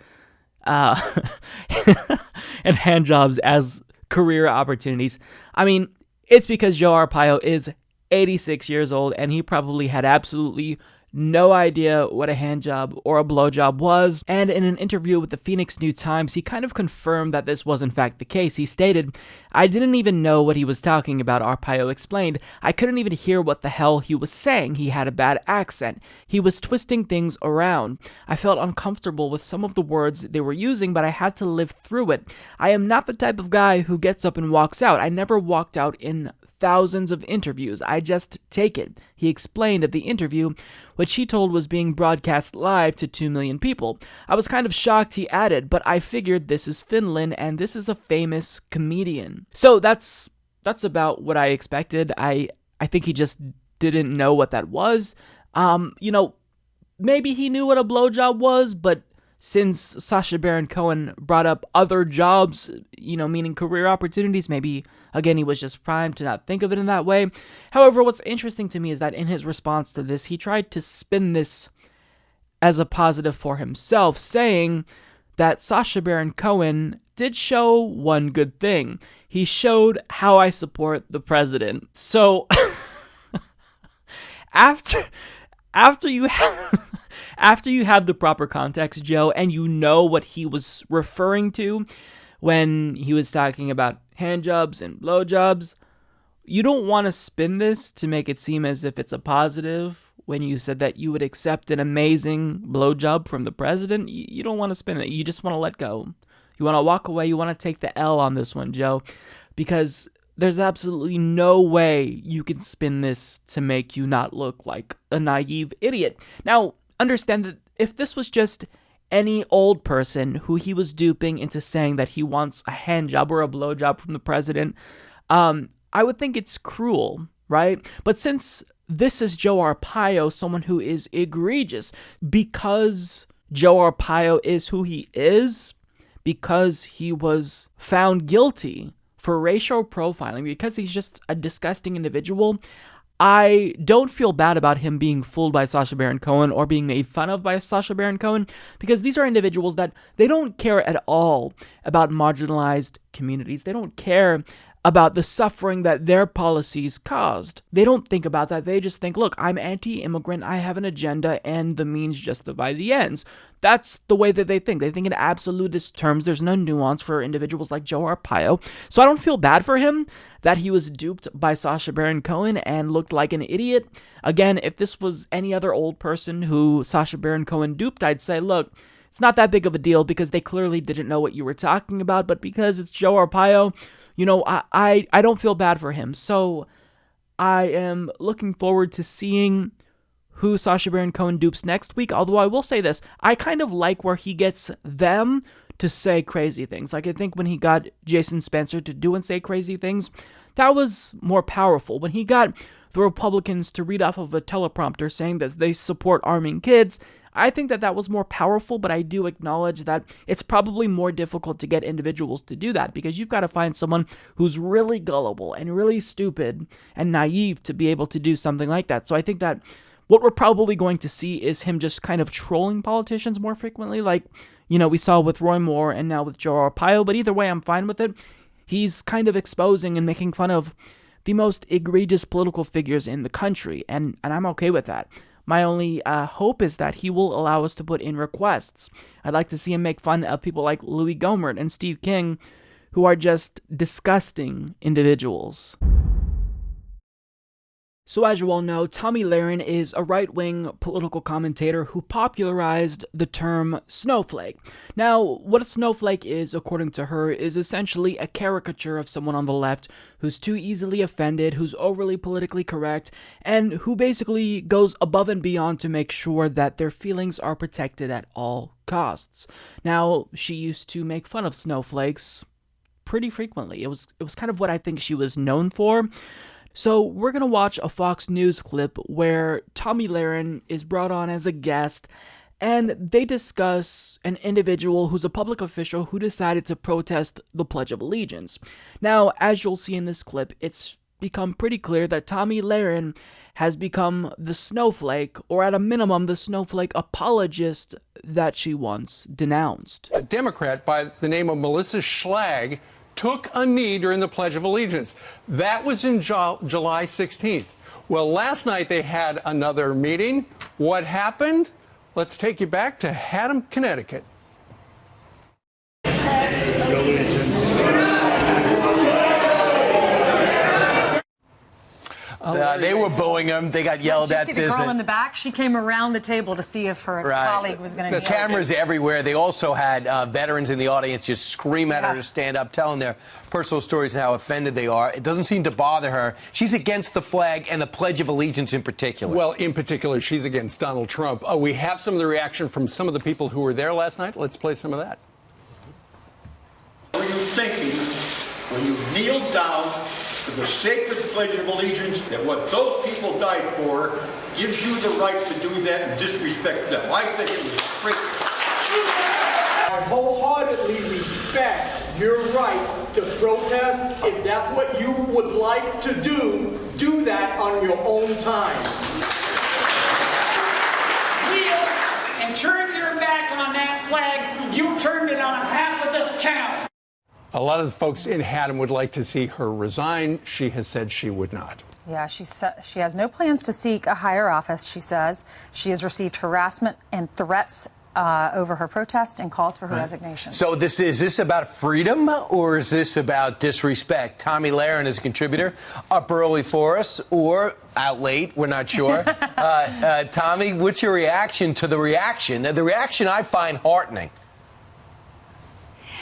and hand jobs as career opportunities. I mean, it's because Joe Arpaio is 86 years old, and he probably had absolutely no idea what a hand job or a blowjob was. And in an interview with the Phoenix New Times, he kind of confirmed that this was in fact the case. He stated, "I didn't even know what he was talking about," Arpaio explained. "I couldn't even hear what the hell he was saying. He had a bad accent. He was twisting things around. I felt uncomfortable with some of the words they were using, but I had to live through it. I am not the type of guy who gets up and walks out. I never walked out in thousands of interviews. I just take it," he explained at the interview, which he told was being broadcast live to 2 million people. "I was kind of shocked," he added, "but I figured this is Finland and this is a famous comedian." So that's about what I expected. I think he just didn't know what that was. Maybe he knew what a blowjob was, but since Sacha Baron Cohen brought up other jobs, meaning career opportunities, maybe, again, he was just primed to not think of it in that way. However, what's interesting to me is that in his response to this, he tried to spin this as a positive for himself, saying that Sacha Baron Cohen did show one good thing. He showed how I support the president. So, after you have the proper context, Joe, and you know what he was referring to when he was talking about hand jobs and blowjobs, you don't want to spin this to make it seem as if it's a positive when you said that you would accept an amazing blowjob from the president. You don't want to spin it. You just want to let go. You want to walk away. You want to take the L on this one, Joe, because there's absolutely no way you can spin this to make you not look like a naive idiot. Now, understand that if this was just any old person who he was duping into saying that he wants a hand job or a blow job from the president, I would think it's cruel, right? But since this is Joe Arpaio, someone who is egregious, because Joe Arpaio is who he is, because he was found guilty for racial profiling, because he's just a disgusting individual, I don't feel bad about him being fooled by Sacha Baron Cohen or being made fun of by Sacha Baron Cohen, because these are individuals that they don't care at all about marginalized communities. They don't care about the suffering that their policies caused. They don't think about that. They just think, look, I'm anti-immigrant, I have an agenda, and the means justify the ends. That's the way that they think. They think in absolutist terms. There's no nuance for individuals like Joe Arpaio. So I don't feel bad for him that he was duped by Sacha Baron Cohen and looked like an idiot. Again, if this was any other old person who Sacha Baron Cohen duped, I'd say, look, it's not that big of a deal because they clearly didn't know what you were talking about. But because it's Joe Arpaio, you know, I don't feel bad for him. So I am looking forward to seeing who Sacha Baron Cohen dupes next week. Although I will say this, I kind of like where he gets them to say crazy things. Like, I think when he got Jason Spencer to do and say crazy things, that was more powerful. When he got the Republicans to read off of a teleprompter saying that they support arming kids, I think that was more powerful, but I do acknowledge that it's probably more difficult to get individuals to do that because you've got to find someone who's really gullible and really stupid and naive to be able to do something like that. So I think that what we're probably going to see is him just kind of trolling politicians more frequently, like, you know, we saw with Roy Moore and now with Joe Arpaio, but either way, I'm fine with it. He's kind of exposing and making fun of the most egregious political figures in the country, and I'm okay with that. My only hope is that he will allow us to put in requests. I'd like to see him make fun of people like Louis Gohmert and Steve King, who are just disgusting individuals. So as you all know, Tomi Lahren is a right-wing political commentator who popularized the term snowflake. Now, what a snowflake is, according to her, is essentially a caricature of someone on the left who's too easily offended, who's overly politically correct, and who basically goes above and beyond to make sure that their feelings are protected at all costs. Now, she used to make fun of snowflakes pretty frequently. It was kind of what I think she was known for. So we're going to watch a Fox News clip where Tomi Lahren is brought on as a guest, and they discuss an individual who's a public official who decided to protest the Pledge of Allegiance. Now, as you'll see in this clip, it's become pretty clear that Tomi Lahren has become the snowflake, or at a minimum, the snowflake apologist that she once denounced.
A Democrat by the name of Melissa Schlag took a knee during the Pledge of Allegiance. That was in July 16th. Well, last night they had another meeting. What happened? Let's take you back to Haddam, Connecticut.
They were booing him. They got yelled at.
Did you see the girl in the back? She came around the table to see if her colleague was going to.
The cameras everywhere. They also had veterans in the audience just scream at her to stand up, telling their personal stories and how offended they are. It doesn't seem to bother her. She's against the flag and the Pledge of Allegiance in particular.
Well, in particular, she's against Donald Trump. We have some of the reaction from some of the people who were there last night. Let's play some of that.
What are you thinking when you kneel down to the sacred Pledge of Allegiance, that what those people died for gives you the right to do that and disrespect them? I think it was great.
I wholeheartedly respect your right to protest. If that's what you would like to do that on your own time.
Kneel and turn your back on that flag. You turned it on half of this town.
A lot of the folks in Haddam would like to see her resign. She has said she would not.
Yeah, she has no plans to seek a higher office, she says. She has received harassment and threats over her protest and calls for her resignation.
So is this about freedom or is this about disrespect? Tomi Lahren is a contributor, up early for us or out late, we're not sure. Tommy, what's your reaction to the reaction? The reaction I find heartening.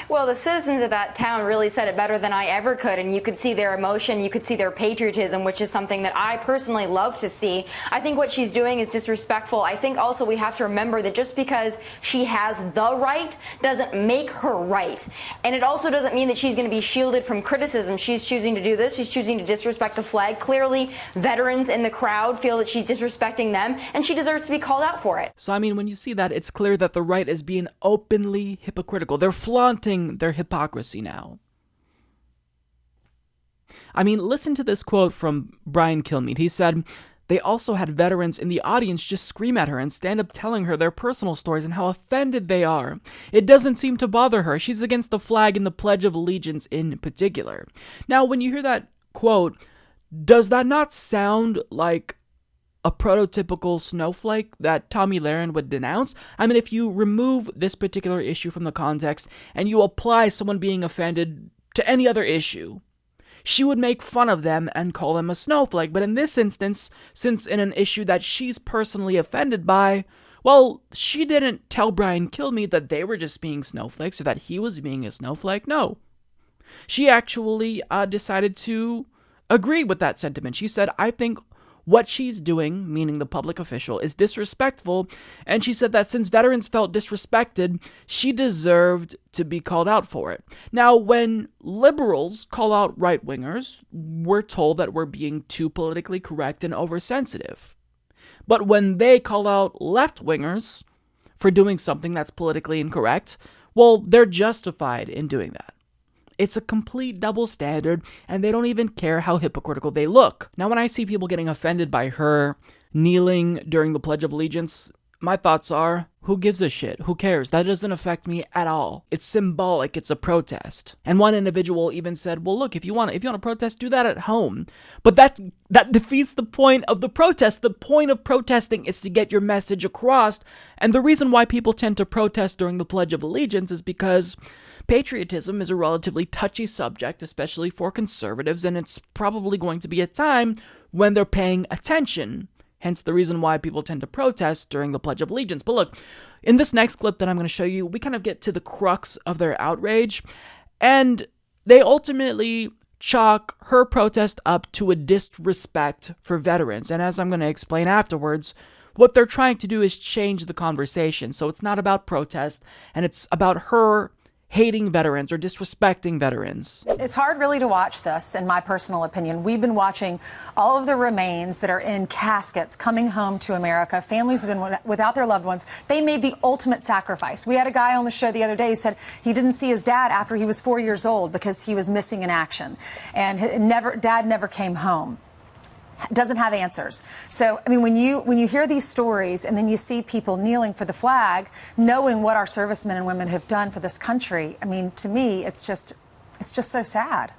Well, the citizens of that town really said it better than I ever could, and you could see their emotion, you could see their patriotism, which is something that I personally love to see. I think what she's doing is disrespectful. I think also we have to remember that just because she has the right doesn't make her right. And it also doesn't mean that she's going to be shielded from criticism. She's choosing to do this. She's choosing to disrespect the flag. Clearly, veterans in the crowd feel that she's disrespecting them, and she deserves to be called out for it.
So, I mean, when you see that, it's clear that the right is being openly hypocritical. They're flaunting their hypocrisy now. I mean, listen to this quote from Brian Kilmeade. He said, "They also had veterans in the audience just scream at her and stand up telling her their personal stories and how offended they are. It doesn't seem to bother her. She's against the flag and the Pledge of Allegiance in particular." Now, when you hear that quote, does that not sound like a prototypical snowflake that Tomi Lahren would denounce? I mean, if you remove this particular issue from the context and you apply someone being offended to any other issue, she would make fun of them and call them a snowflake. But in this instance, since in an issue that she's personally offended by, well, she didn't tell Brian Kilmeade that they were just being snowflakes or that he was being a snowflake. No. She actually decided to agree with that sentiment. She said, "I think what she's doing," meaning the public official, "is disrespectful," and she said that since veterans felt disrespected, she deserved to be called out for it. Now, when liberals call out right-wingers, we're told that we're being too politically correct and oversensitive. But when they call out left-wingers for doing something that's politically incorrect, well, they're justified in doing that. It's a complete double standard, and they don't even care how hypocritical they look. Now, when I see people getting offended by her kneeling during the Pledge of Allegiance, my thoughts are, who gives a shit? Who cares? That doesn't affect me at all. It's symbolic. It's a protest. And one individual even said, well, look, if you want to protest, do that at home. But that defeats the point of the protest. The point of protesting is to get your message across. And the reason why people tend to protest during the Pledge of Allegiance is because patriotism is a relatively touchy subject, especially for conservatives, and it's probably going to be a time when they're paying attention. Hence the reason why people tend to protest during the Pledge of Allegiance. But look, in this next clip that I'm going to show you, we kind of get to the crux of their outrage, and they ultimately chalk her protest up to a disrespect for veterans. And as I'm going to explain afterwards, what they're trying to do is change the conversation. So it's not about protest, and it's about her hating veterans or disrespecting veterans.
It's hard really to watch this, in my personal opinion. We've been watching all of the remains that are in caskets coming home to America. Families have been without their loved ones. They made the ultimate sacrifice. We had a guy on the show the other day who said he didn't see his dad after he was 4 years old because he was missing in action. And dad never came home. Doesn't have answers. So, I mean, when you hear these stories and then you see people kneeling for the flag, knowing what our servicemen and women have done for this country, I mean, to me, it's just so sad.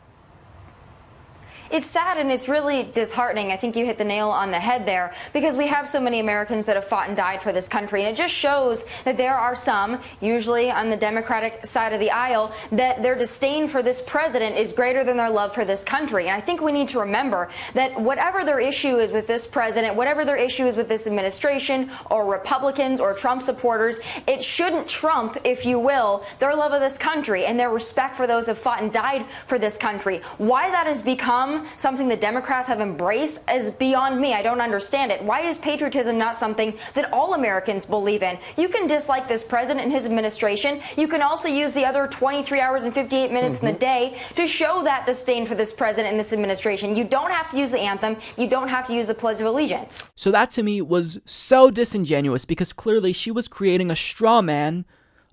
It's sad and it's really disheartening. I think you hit the nail on the head there, because we have so many Americans that have fought and died for this country. And it just shows that there are some, usually on the Democratic side of the aisle, that their disdain for this president is greater than their love for this country. And I think we need to remember that whatever their issue is with this president, whatever their issue is with this administration or Republicans or Trump supporters, it shouldn't trump, if you will, their love of this country and their respect for those who have fought and died for this country. Why that has become something the Democrats have embraced is beyond me. I don't understand it. Why is patriotism not something that all Americans believe in? You can dislike this president and his administration. You can also use the other 23 hours and 58 minutes in the day to show that disdain for this president and this administration. You don't have to use the anthem. You don't have to use the Pledge of Allegiance.
So that to me was so disingenuous, because clearly she was creating a straw man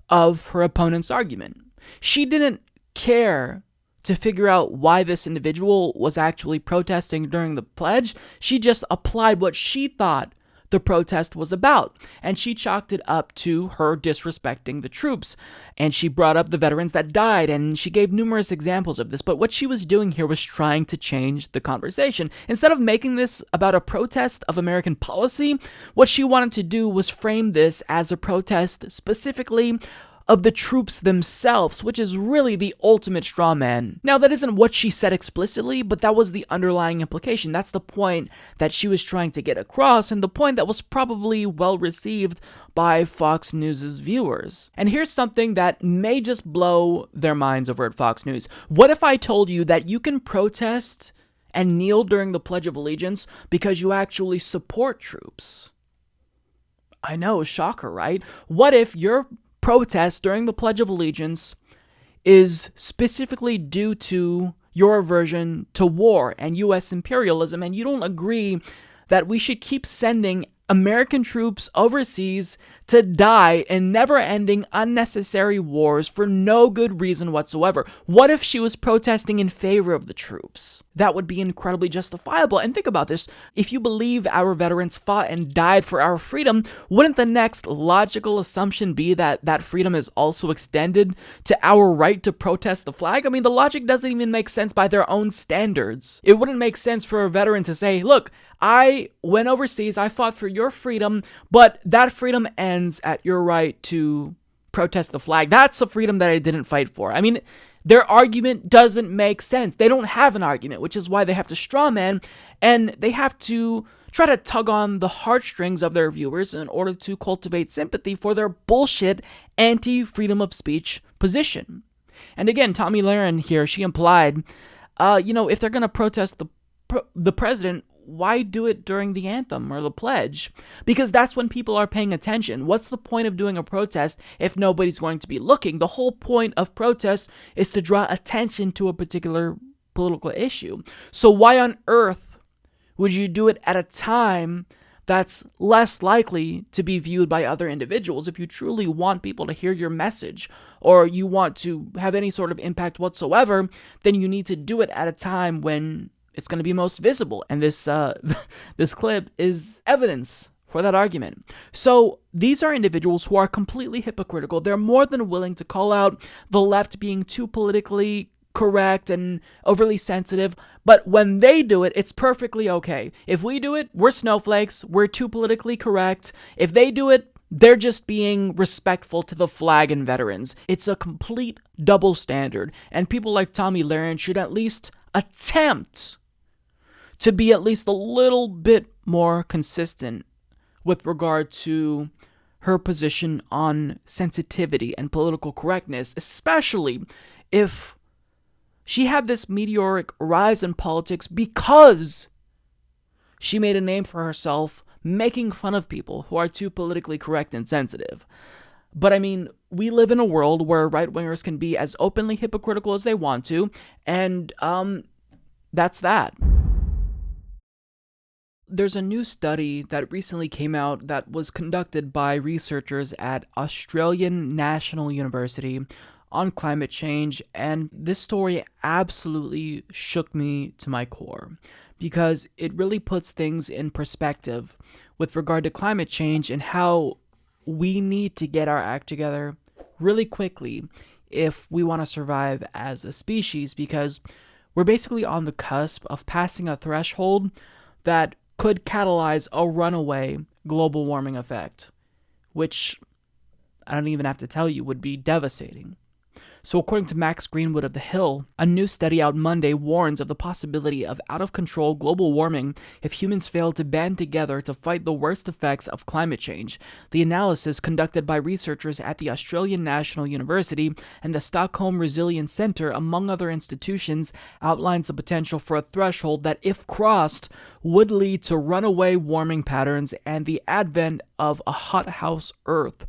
of her opponent's argument. She didn't care to figure out why this individual was actually protesting during the pledge. She just applied what she thought the protest was about, and she chalked it up to her disrespecting the troops. And she brought up the veterans that died, and she gave numerous examples of this. But what she was doing here was trying to change the conversation. Instead of making this about a protest of American policy, what she wanted to do was frame this as a protest specifically of the troops themselves, which is really the ultimate straw man. Now, that isn't what she said explicitly, but that was the underlying implication. That's the point that she was trying to get across, and the point that was probably well received by Fox News' viewers. And here's something that may just blow their minds over at Fox News. What if I told you that you can protest and kneel during the Pledge of Allegiance because you actually support troops? I know, shocker, right? What if your protest during the Pledge of Allegiance is specifically due to your aversion to war and U.S. imperialism, and you don't agree that we should keep sending American troops overseas to die in never-ending unnecessary wars for no good reason whatsoever? What if she was protesting in favor of the troops? That would be incredibly justifiable. And think about this. If you believe our veterans fought and died for our freedom, wouldn't the next logical assumption be that that freedom is also extended to our right to protest the flag? I mean, the logic doesn't even make sense by their own standards. It wouldn't make sense for a veteran to say, look, I went overseas, I fought for your freedom, but that freedom ends at your right to protest the flag. That's a freedom that I didn't fight for. I mean, their argument doesn't make sense. They don't have an argument, which is why they have to strawman, and they have to try to tug on the heartstrings of their viewers in order to cultivate sympathy for their bullshit anti-freedom of speech position. And again, Tomi Lahren here, she implied, if they're going to protest the president, why do it during the anthem or the pledge? Because that's when people are paying attention. What's the point of doing a protest if nobody's going to be looking? The whole point of protest is to draw attention to a particular political issue. So why on earth would you do it at a time that's less likely to be viewed by other individuals? If you truly want people to hear your message, or you want to have any sort of impact whatsoever, then you need to do it at a time when it's going to be most visible. And this this clip is evidence for that argument. So these are individuals who are completely hypocritical. They're more than willing to call out the left being too politically correct and overly sensitive, but when they do it, it's perfectly okay. If we do it, we're snowflakes, we're too politically correct. If they do it, they're just being respectful to the flag and veterans. It's a complete double standard, and people like Tomi Lahren should at least attempt to be at least a little bit more consistent with regard to her position on sensitivity and political correctness, especially if she had this meteoric rise in politics because she made a name for herself making fun of people who are too politically correct and sensitive. But I mean, we live in a world where right-wingers can be as openly hypocritical as they want to, and that's that. There's a new study that recently came out that was conducted by researchers at Australian National University on climate change, and this story absolutely shook me to my core because it really puts things in perspective with regard to climate change and how we need to get our act together really quickly if we want to survive as a species, because we're basically on the cusp of passing a threshold that could catalyze a runaway global warming effect, which I don't even have to tell you would be devastating. So according to Max Greenwood of The Hill, a new study out Monday warns of the possibility of out-of-control global warming if humans fail to band together to fight the worst effects of climate change. The analysis, conducted by researchers at the Australian National University and the Stockholm Resilience Centre, among other institutions, outlines the potential for a threshold that, if crossed, would lead to runaway warming patterns and the advent of a hothouse Earth.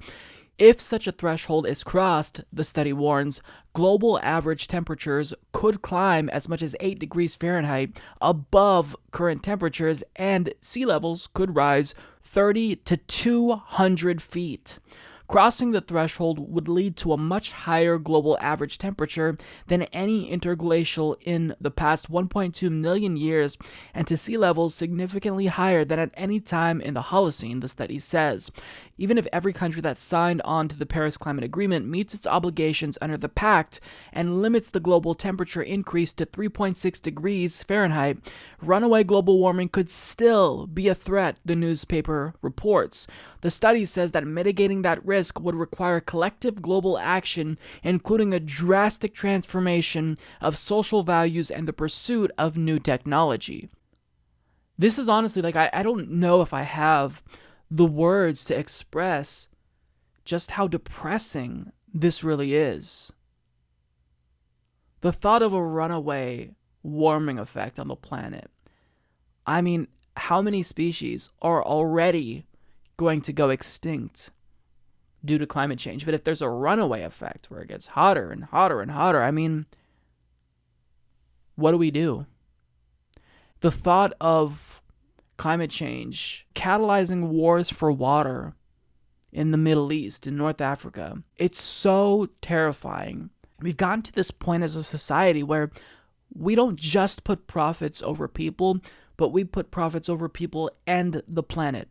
If such a threshold is crossed, the study warns, global average temperatures could climb as much as 8 degrees Fahrenheit above current temperatures, and sea levels could rise 30 to 200 feet. Crossing the threshold would lead to a much higher global average temperature than any interglacial in the past 1.2 million years, and to sea levels significantly higher than at any time in the Holocene, the study says. Even if every country that signed on to the Paris Climate Agreement meets its obligations under the pact and limits the global temperature increase to 3.6 degrees Fahrenheit, runaway global warming could still be a threat, the newspaper reports. The study says that mitigating that risk risk would require collective global action, including a drastic transformation of social values and the pursuit of new technology. This is honestly, like, I don't know if I have the words to express just how depressing this really is. The thought of a runaway warming effect on the planet. I mean, how many species are already going to go extinct due to climate change? But if there's a runaway effect where it gets hotter and hotter and hotter, I mean, what do we do? The thought of climate change catalyzing wars for water in the Middle East, in North Africa, it's so terrifying. We've gotten to this point as a society where we don't just put profits over people, but we put profits over people and the planet.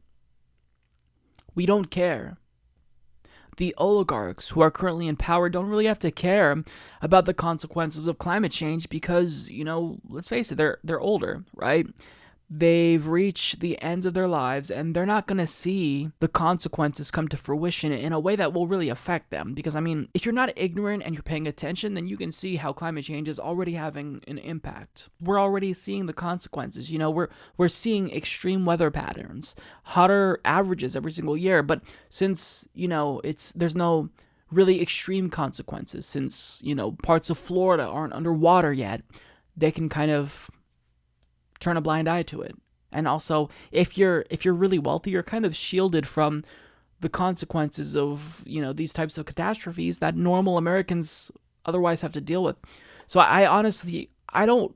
We don't care. The oligarchs who are currently in power don't really have to care about the consequences of climate change because, let's face it, they're older, right? They've reached the ends of their lives and they're not going to see the consequences come to fruition in a way that will really affect them. Because, I mean, if you're not ignorant and you're paying attention, then you can see how climate change is already having an impact. We're already seeing the consequences. We're seeing extreme weather patterns, hotter averages every single year. But since, there's no really extreme consequences, since, parts of Florida aren't underwater yet, they can kind of turn a blind eye to it. And also, if you're really wealthy, you're kind of shielded from the consequences of, these types of catastrophes that normal Americans otherwise have to deal with. So I honestly, I don't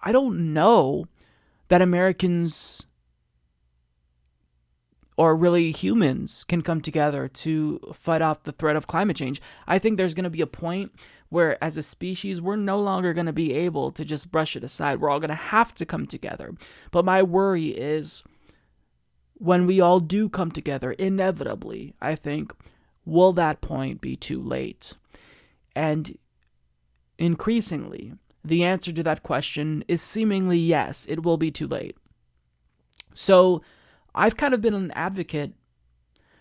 know that Americans or really humans can come together to fight off the threat of climate change. I think there's going to be a point where, as a species, we're no longer going to be able to just brush it aside. We're all going to have to come together. But my worry is when we all do come together, inevitably, I think, will that point be too late? And increasingly, the answer to that question is seemingly yes, it will be too late. So I've kind of been an advocate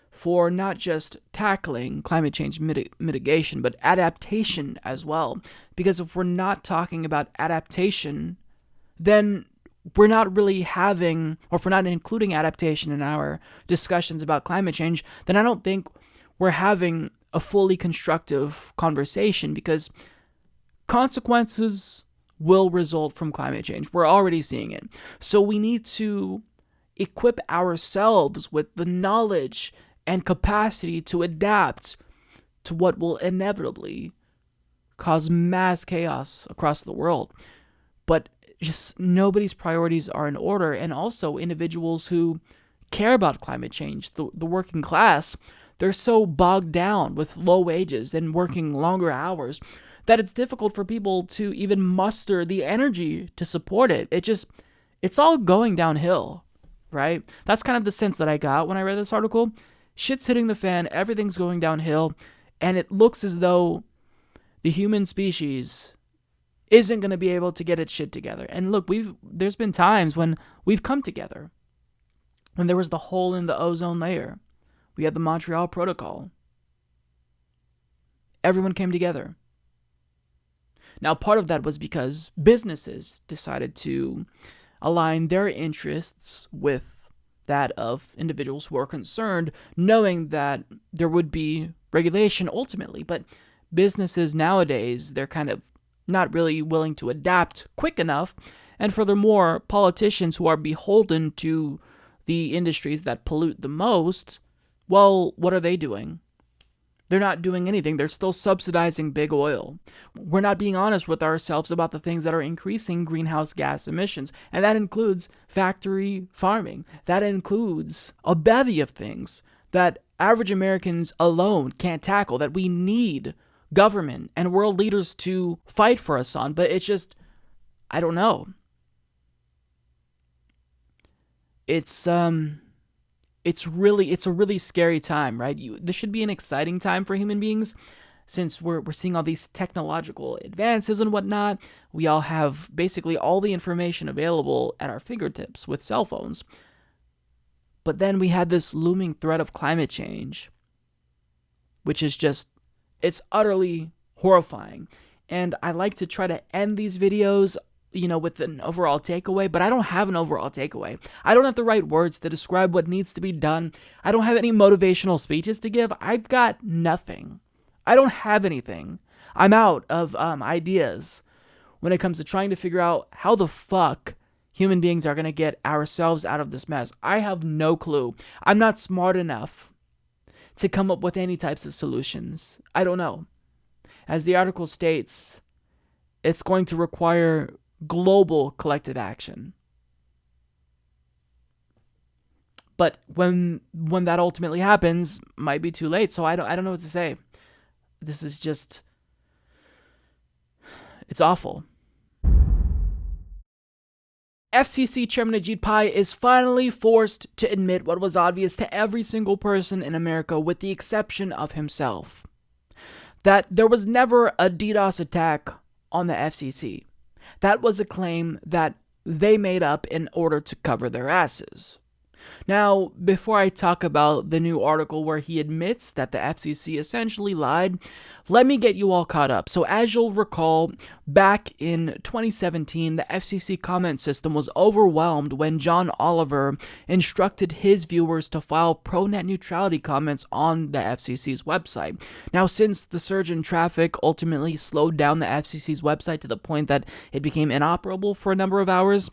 for not just tackling climate change mitigation, but adaptation as well. Because if we're not talking about adaptation, then we're not really having, or if we're not including adaptation in our discussions about climate change, then I don't think we're having a fully constructive conversation, because consequences will result from climate change. We're already seeing it. So we need to equip ourselves with the knowledge and capacity to adapt to what will inevitably cause mass chaos across the world. But just nobody's priorities are in order, and also individuals who care about climate change, the working class, they're so bogged down with low wages and working longer hours that it's difficult for people to even muster the energy to support it. It's all going downhill, right? That's kind of the sense that I got when I read this article. Shit's hitting the fan, everything's going downhill, and it looks as though the human species isn't going to be able to get its shit together. And look, there's been times when we've come together. When there was the hole in the ozone layer, we had the Montreal Protocol. Everyone came together. Now, part of that was because businesses decided to align their interests with that of individuals who are concerned, knowing that there would be regulation ultimately. But businesses nowadays, they're kind of not really willing to adapt quick enough. And furthermore, politicians who are beholden to the industries that pollute the most, well, what are they doing? They're not doing anything. They're still subsidizing big oil. We're not being honest with ourselves about the things that are increasing greenhouse gas emissions. And that includes factory farming. That includes a bevy of things that average Americans alone can't tackle, that we need government and world leaders to fight for us on. But it's just, I don't know. It's a really scary time, right? This should be an exciting time for human beings, since we're seeing all these technological advances and whatnot. We all have basically all the information available at our fingertips with cell phones. But then we had this looming threat of climate change. which is just, it's utterly horrifying. And I like to try to end these videos, with an overall takeaway, but I don't have an overall takeaway. I don't have the right words to describe what needs to be done. I don't have any motivational speeches to give. I've got nothing. I don't have anything. I'm out of ideas when it comes to trying to figure out how the fuck human beings are going to get ourselves out of this mess. I have no clue. I'm not smart enough to come up with any types of solutions. I don't know. As the article states, it's going to require global collective action. But when that ultimately happens, might be too late. So I don't know what to say. This is just, it's awful. FCC Chairman Ajit Pai is finally forced to admit what was obvious to every single person in America, with the exception of himself, that there was never a DDoS attack on the FCC. That was a claim that they made up in order to cover their asses. Now, before I talk about the new article where he admits that the FCC essentially lied, let me get you all caught up. So as you'll recall, back in 2017, the FCC comment system was overwhelmed when John Oliver instructed his viewers to file pro-net neutrality comments on the FCC's website. Now, since the surge in traffic ultimately slowed down the FCC's website to the point that it became inoperable for a number of hours,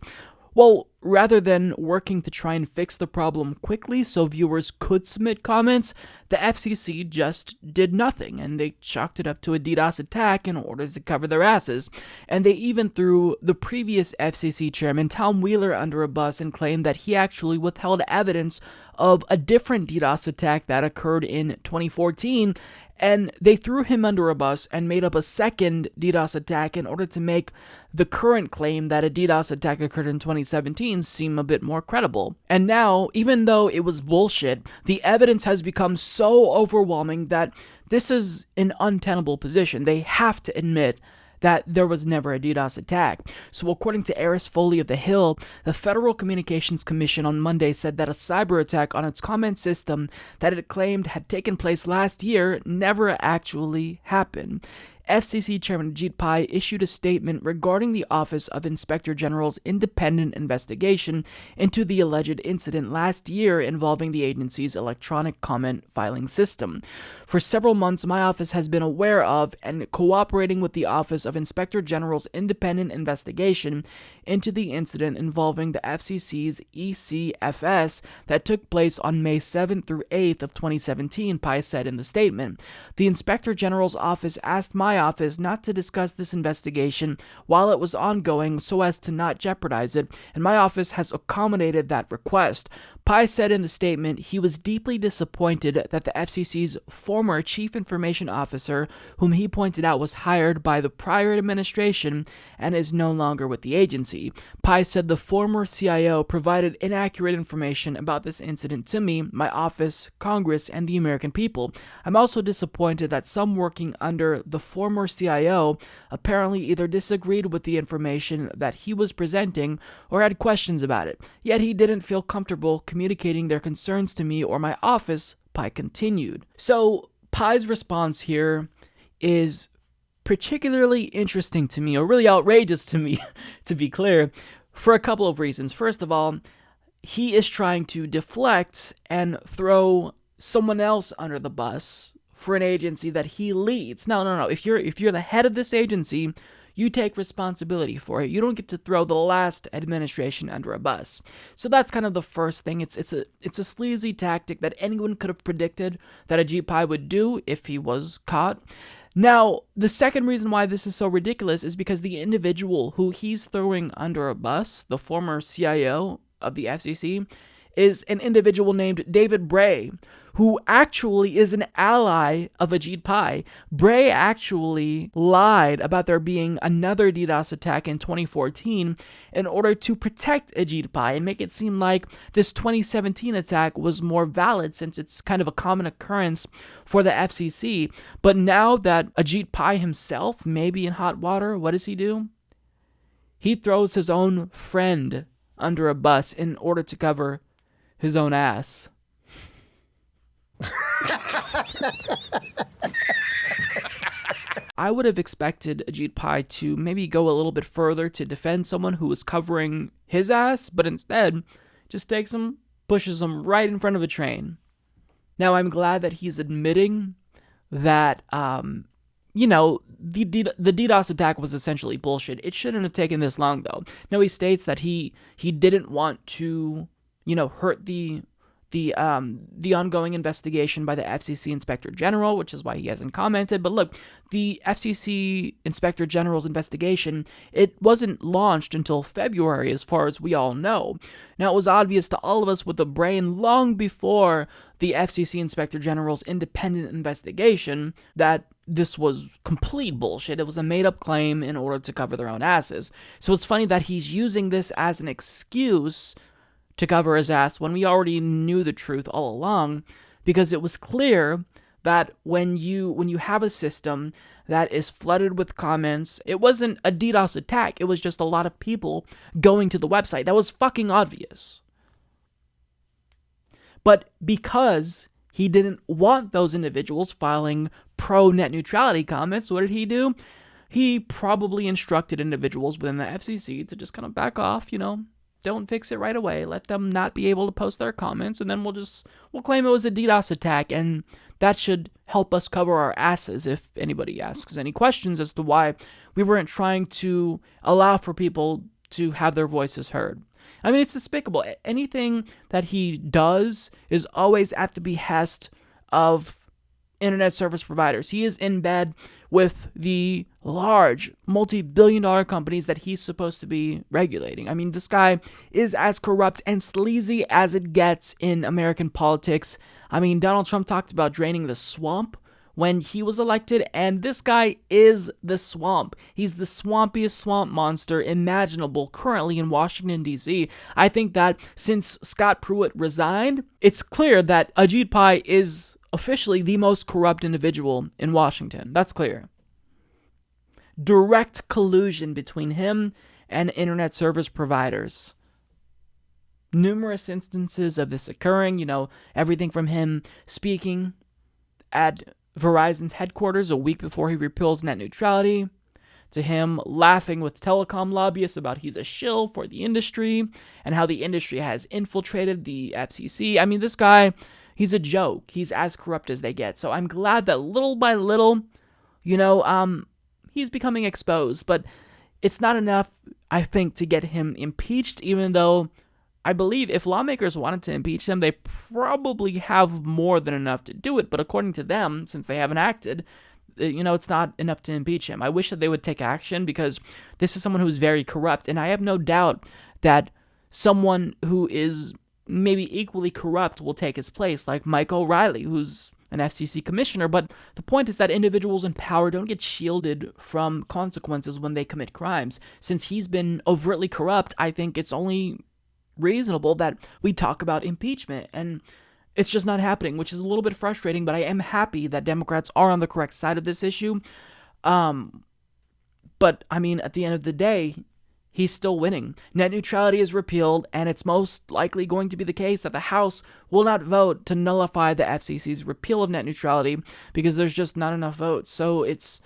well, rather than working to try and fix the problem quickly so viewers could submit comments, the FCC just did nothing, and they chalked it up to a DDoS attack in order to cover their asses. And they even threw the previous FCC chairman, Tom Wheeler, under a bus and claimed that he actually withheld evidence of a different DDoS attack that occurred in 2014, and they threw him under a bus and made up a second DDoS attack in order to make the current claim that a DDoS attack occurred in 2017 seem a bit more credible. And now, even though it was bullshit, the evidence has become so overwhelming that this is an untenable position. They have to admit that there was never a DDoS attack. So according to Eris Foley of The Hill, the Federal Communications Commission on Monday said that a cyber attack on its comment system that it claimed had taken place last year never actually happened. FCC Chairman Ajit Pai issued a statement regarding the Office of Inspector General's independent investigation into the alleged incident last year involving the agency's electronic comment filing system. For several months, my office has been aware of and cooperating with the Office of Inspector General's independent investigation into the incident involving the FCC's ECFS that took place on May 7th through 8th of 2017, Pai said in the statement. The Inspector General's office asked my office not to discuss this investigation while it was ongoing so as to not jeopardize it, and my office has accommodated that request. Pai said in the statement he was deeply disappointed that the FCC's former chief information officer, whom he pointed out was hired by the prior administration and is no longer with the agency. Pai said the former CIO provided inaccurate information about this incident to me, my office, Congress, and the American people. I'm also disappointed that some working under the former CIO apparently either disagreed with the information that he was presenting or had questions about it, yet he didn't feel comfortable communicating their concerns to me or my office, Pai continued. So Pai's response here is particularly interesting to me, or really outrageous to me, to be clear, for a couple of reasons. First of all, he is trying to deflect and throw someone else under the bus for an agency that he leads. No. If you're the head of this agency, you take responsibility for it. You don't get to throw the last administration under a bus. So that's kind of the first thing. It's a sleazy tactic that anyone could have predicted that Ajit Pai would do if he was caught. Now, the second reason why this is so ridiculous is because the individual who he's throwing under a bus, the former CIO of the FCC, is an individual named David Bray, who actually is an ally of Ajit Pai. Bray actually lied about there being another DDoS attack in 2014 in order to protect Ajit Pai and make it seem like this 2017 attack was more valid since it's kind of a common occurrence for the FCC. But now that Ajit Pai himself may be in hot water, what does he do? He throws his own friend under a bus in order to cover his own ass. I would have expected Ajit Pai to maybe go a little bit further to defend someone who was covering his ass, but instead just takes him, pushes him right in front of a train. Now, I'm glad that he's admitting that, the DDoS attack was essentially bullshit. It shouldn't have taken this long, though. Now, he states that he didn't want to, hurt the ongoing investigation by the FCC Inspector General, which is why he hasn't commented. But look, the FCC Inspector General's investigation, it wasn't launched until February, as far as we all know. Now, it was obvious to all of us with a brain long before the FCC Inspector General's independent investigation that this was complete bullshit. It was a made-up claim in order to cover their own asses. So it's funny that he's using this as an excuse to cover his ass when we already knew the truth all along, because it was clear that when you have a system that is flooded with comments, it wasn't a DDoS attack, it was just a lot of people going to the website. That was fucking obvious. But because he didn't want those individuals filing pro-net neutrality comments, what did he do? He probably instructed individuals within the FCC to just kind of back off, don't fix it right away. Let them not be able to post their comments, and then we'll claim it was a DDoS attack, and that should help us cover our asses if anybody asks any questions as to why we weren't trying to allow for people to have their voices heard. I mean, it's despicable. Anything that he does is always at the behest of internet service providers. He is in bed with the large multi-billion-dollar companies that he's supposed to be regulating. I mean, this guy is as corrupt and sleazy as it gets in American politics. I mean, Donald Trump talked about draining the swamp when he was elected, and this guy is the swamp. He's the swampiest swamp monster imaginable currently in Washington, D.C. I think that since Scott Pruitt resigned, it's clear that Ajit Pai is officially the most corrupt individual in Washington. That's clear. Direct collusion between him and internet service providers. Numerous instances of this occurring, everything from him speaking at Verizon's headquarters a week before he repeals net neutrality, to him laughing with telecom lobbyists about he's a shill for the industry and how the industry has infiltrated the FCC. I mean, this guy, he's a joke. He's as corrupt as they get. So I'm glad that little by little, he's becoming exposed. But it's not enough, I think, to get him impeached, even though I believe if lawmakers wanted to impeach him, they probably have more than enough to do it. But according to them, since they haven't acted, it's not enough to impeach him. I wish that they would take action, because this is someone who's very corrupt. And I have no doubt that someone who is maybe equally corrupt will take his place, like Mike O'Reilly, who's an FCC commissioner. But the point is that individuals in power don't get shielded from consequences when they commit crimes. Since he's been overtly corrupt, I think it's only reasonable that we talk about impeachment, and it's just not happening, which is a little bit frustrating. But I am happy that Democrats are on the correct side of this issue. But I mean, at the end of the day, he's still winning. Net neutrality is repealed, and it's most likely going to be the case that the House will not vote to nullify the FCC's repeal of net neutrality, because there's just not enough votes. So it's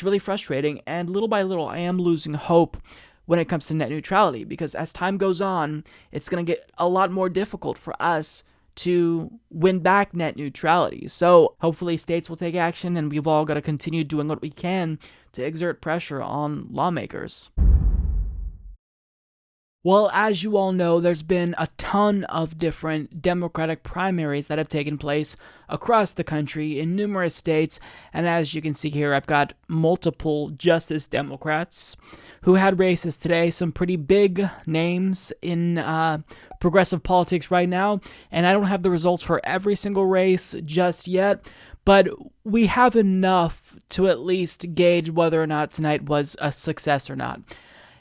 really frustrating, and little by little, I am losing hope when it comes to net neutrality, because as time goes on, it's going to get a lot more difficult for us to win back net neutrality. So hopefully states will take action, and we've all got to continue doing what we can to exert pressure on lawmakers. Well, as you all know, there's been a ton of different Democratic primaries that have taken place across the country in numerous states. And as you can see here, I've got multiple Justice Democrats who had races today, some pretty big names in progressive politics right now. And I don't have the results for every single race just yet, but we have enough to at least gauge whether or not tonight was a success or not.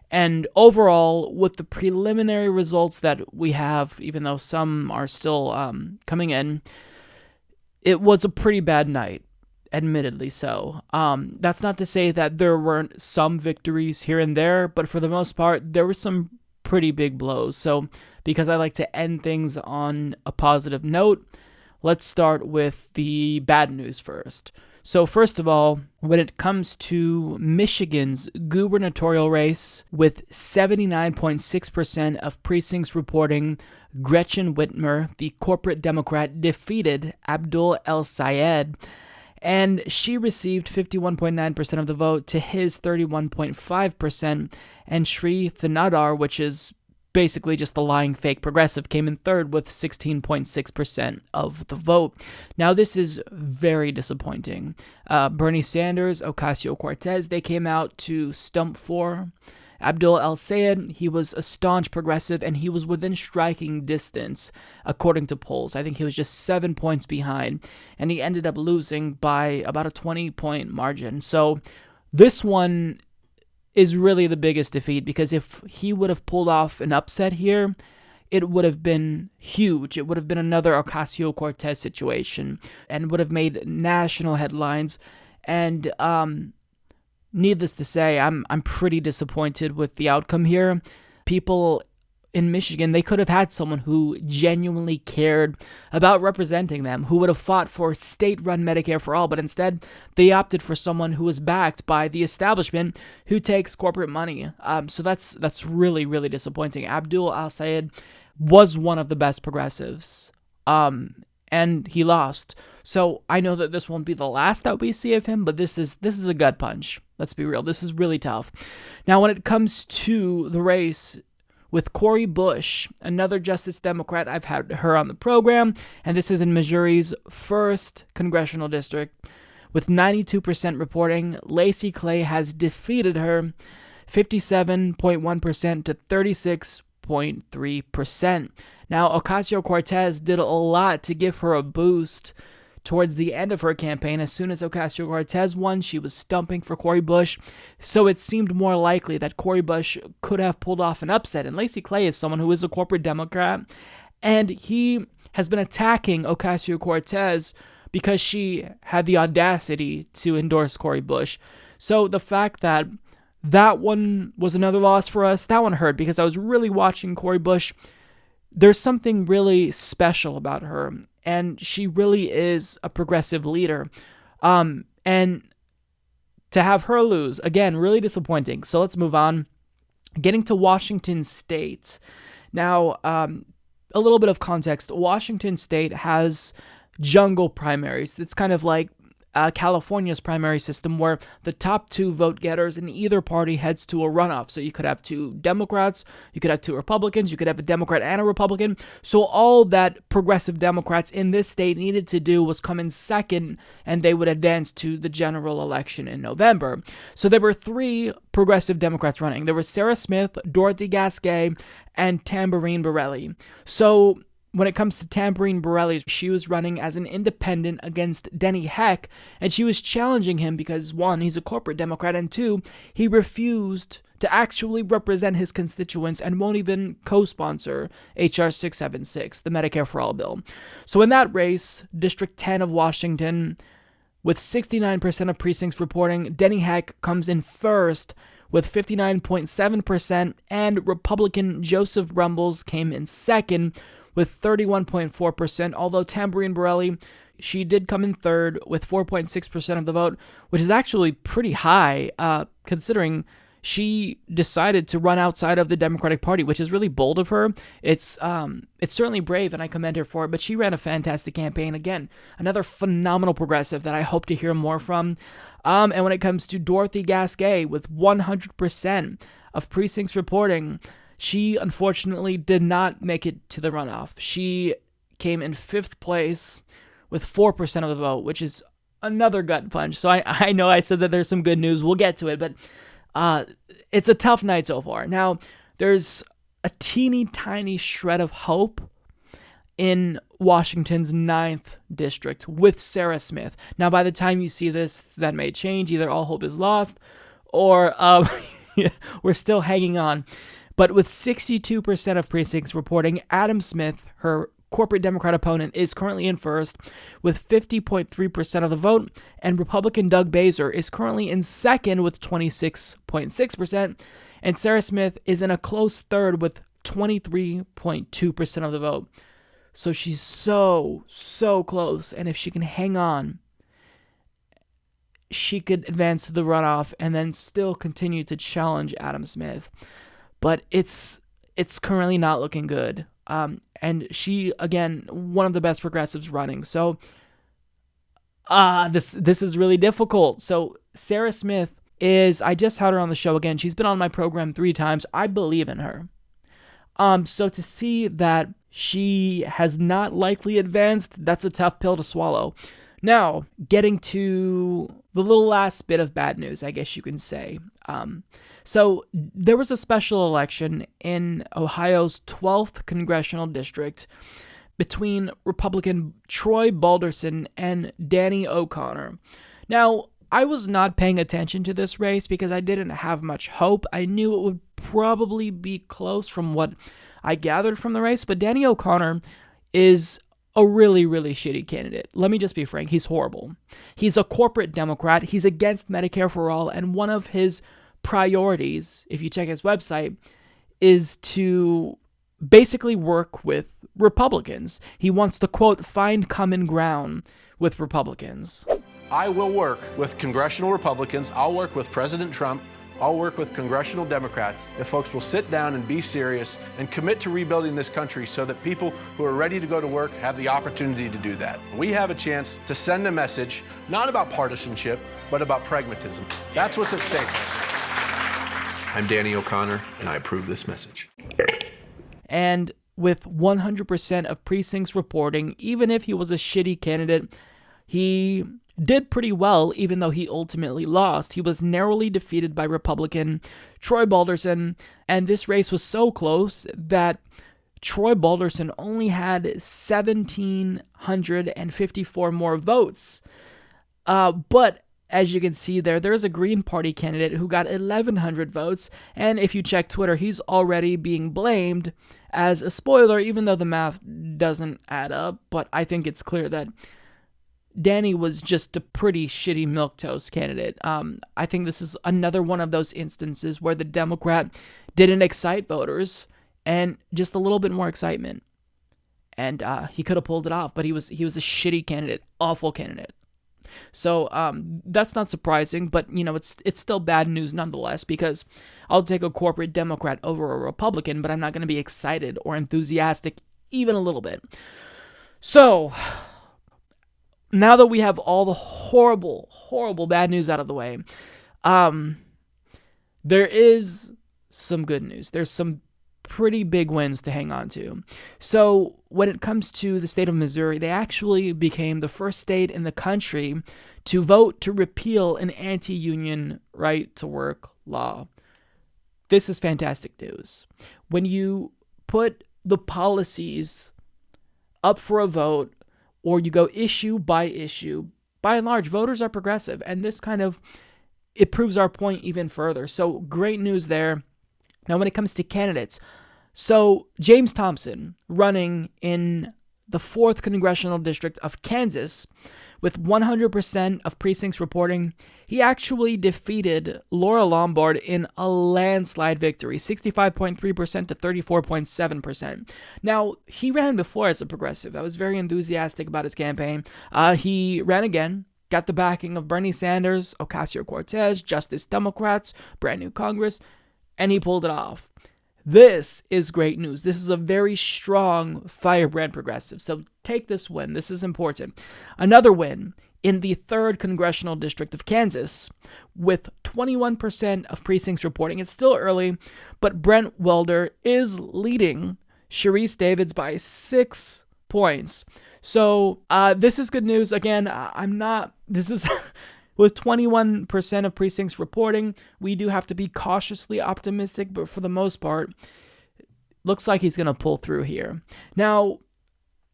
And overall, with the preliminary results that we have, even though some are still coming in, it was a pretty bad night, admittedly so. That's not to say that there weren't some victories here and there, but for the most part, there were some pretty big blows. So because I like to end things on a positive note, let's start with the bad news first. So first of all, when it comes to Michigan's gubernatorial race, with 79.6% of precincts reporting Gretchen Whitmer, the corporate Democrat, defeated Abdul El-Sayed, and she received 51.9% of the vote to his 31.5%, and Shri Thanadar, which is basically just the lying fake progressive, came in third with 16.6% of the vote. Now, this is very disappointing. Bernie Sanders, Ocasio-Cortez, they came out to stump for Abdul El-Sayed. He was a staunch progressive, and he was within striking distance, according to polls. I think he was just 7 points behind, and he ended up losing by about a 20-point margin. So this one is really the biggest defeat, because if he would have pulled off an upset here, it would have been huge. It would have been another Ocasio-Cortez situation and would have made national headlines. And needless to say, I'm pretty disappointed with the outcome here. People in Michigan, they could have had someone who genuinely cared about representing them, who would have fought for state-run Medicare for all, but instead they opted for someone who was backed by the establishment who takes corporate money. So that's really, really disappointing. Abdul El-Sayed was one of the best progressives, and he lost. So I know that this won't be the last that we see of him, but this is a gut punch. Let's be real. This is really tough. Now, when it comes to the race with Cori Bush, another Justice Democrat, I've had her on the program, and this is in Missouri's 1st congressional district. With 92% reporting, Lacey Clay has defeated her 57.1% to 36.3%. Now, Ocasio-Cortez did a lot to give her a boost towards the end of her campaign. As soon as Ocasio-Cortez won, she was stumping for Cori Bush, so it seemed more likely that Cori Bush could have pulled off an upset. And Lacey Clay is someone who is a corporate Democrat, and he has been attacking Ocasio-Cortez because she had the audacity to endorse Cori Bush. So the fact that that one was another loss for us, that one hurt, because I was really watching Cori Bush. There's something really special about her, and she really is a progressive leader. And to have her lose, again, really disappointing. So let's move on. Getting to Washington State. Now, a little bit of context. Washington State has jungle primaries. It's kind of like California's primary system, where the top 2 vote getters in either party heads to a runoff. So you could have 2 Democrats, you could have 2 Republicans, you could have a Democrat and a Republican. So all that progressive Democrats in this state needed to do was come in second, and they would advance to the general election in November. So there were 3 progressive Democrats running. There was Sarah Smith, Dorothy Gasquet, and Tamborine Borelli. So when it comes to Tamborine Borelli, she was running as an independent against Denny Heck, and she was challenging him because, 1, he's a corporate Democrat, and 2, he refused to actually represent his constituents and won't even co-sponsor H.R. 676, the Medicare for All bill. So in that race, District 10 of Washington, with 69% of precincts reporting, Denny Heck comes in first with 59.7%, and Republican Joseph Rumbles came in second with 31.4%, although Tamborine Borelli, she did come in third with 4.6% of the vote, which is actually pretty high, considering she decided to run outside of the Democratic Party, which is really bold of her. It's certainly brave, and I commend her for it, but she ran a fantastic campaign. Again, another phenomenal progressive that I hope to hear more from. And when it comes to Dorothy Gasquet, with 100% of precincts reporting, she unfortunately did not make it to the runoff. She came in 5th place with 4% of the vote, which is another gut punch. So I know I said that there's some good news. We'll get to it, but it's a tough night so far. Now, there's a teeny tiny shred of hope in Washington's 9th district with Sarah Smith. Now, by the time you see this, that may change. Either all hope is lost, or we're still hanging on. But with 62% of precincts reporting, Adam Smith, her corporate Democrat opponent, is currently in first with 50.3% of the vote, and Republican Doug Baser is currently in second with 26.6%, and Sarah Smith is in a close third with 23.2% of the vote. So she's so close. And if she can hang on, she could advance to the runoff and then still continue to challenge Adam Smith. But it's currently not looking good. And she, again, one of the best progressives running. So this is really difficult. So Sarah Smith I just had her on the show again. She's been on my program 3 times. I believe in her. So to see that she has not likely advanced, that's a tough pill to swallow. Now, getting to the little last bit of bad news, I guess you can say. So there was a special election in Ohio's 12th congressional district between Republican Troy Balderson and Danny O'Connor. Now, I was not paying attention to this race because I didn't have much hope. I knew it would probably be close from what I gathered from the race, but Danny O'Connor is a really, really shitty candidate. Let me just be frank. He's horrible. He's a corporate Democrat. He's against Medicare for all, and one of his priorities, if you check his website, is to basically work with Republicans. He wants to, quote, find common ground with Republicans.
I will work with congressional Republicans. I'll work with President Trump. I'll work with congressional Democrats if folks will sit down and be serious and commit to rebuilding this country so that people who are ready to go to work have the opportunity to do that. We have a chance to send a message, not about partisanship, but about pragmatism. That's what's at stake. I'm Danny O'Connor, and I approve this message.
And with 100% of precincts reporting, even if he was a shitty candidate, he did pretty well, even though he ultimately lost. He was narrowly defeated by Republican Troy Balderson, and this race was so close that Troy Balderson only had 1,754 more votes. But as you can see there's a Green Party candidate who got 1,100 votes, and if you check Twitter, he's already being blamed as a spoiler, even though the math doesn't add up. But I think it's clear that Danny was just a pretty shitty milquetoast candidate. I think this is another one of those instances where the Democrat didn't excite voters, and just a little bit more excitement. And he could have pulled it off, but he was a shitty candidate, awful candidate. So that's not surprising, but it's still bad news nonetheless, because I'll take a corporate Democrat over a Republican, but I'm not going to be excited or enthusiastic even a little bit. So now that we have all the horrible, horrible bad news out of the way, there is some good news. There's some pretty big wins to hang on to. So when it comes to the state of Missouri, they actually became the first state in the country to vote to repeal an anti-union right-to-work law. This is fantastic news. When you put the policies up for a vote, or you go issue, by and large, voters are progressive, and this it proves our point even further. So great news there. Now, when it comes to candidates, so James Thompson, running in the 4th Congressional District of Kansas, with 100% of precincts reporting, he actually defeated Laura Lombard in a landslide victory, 65.3% to 34.7%. Now, he ran before as a progressive. I was very enthusiastic about his campaign. He ran again, got the backing of Bernie Sanders, Ocasio-Cortez, Justice Democrats, Brand New Congress, and he pulled it off. This is great news. This is a very strong firebrand progressive. So take this win. This is important. Another win in the 3rd Congressional District of Kansas with 21% of precincts reporting. It's still early, but Brent Welder is leading Sharice Davids by 6 points. So this is good news. Again, with 21% of precincts reporting, we do have to be cautiously optimistic, but for the most part, looks like he's going to pull through here. Now,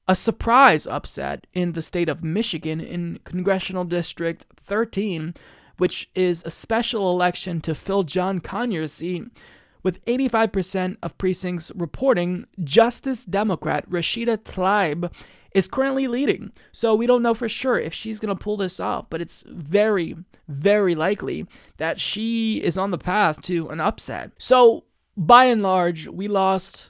a surprise upset in the state of Michigan in Congressional District 13, which is a special election to fill John Conyers' seat. With 85% of precincts reporting, Justice Democrat Rashida Tlaib is currently leading. So we don't know for sure if she's going to pull this off, but it's very, very likely that she is on the path to an upset. So by and large, we lost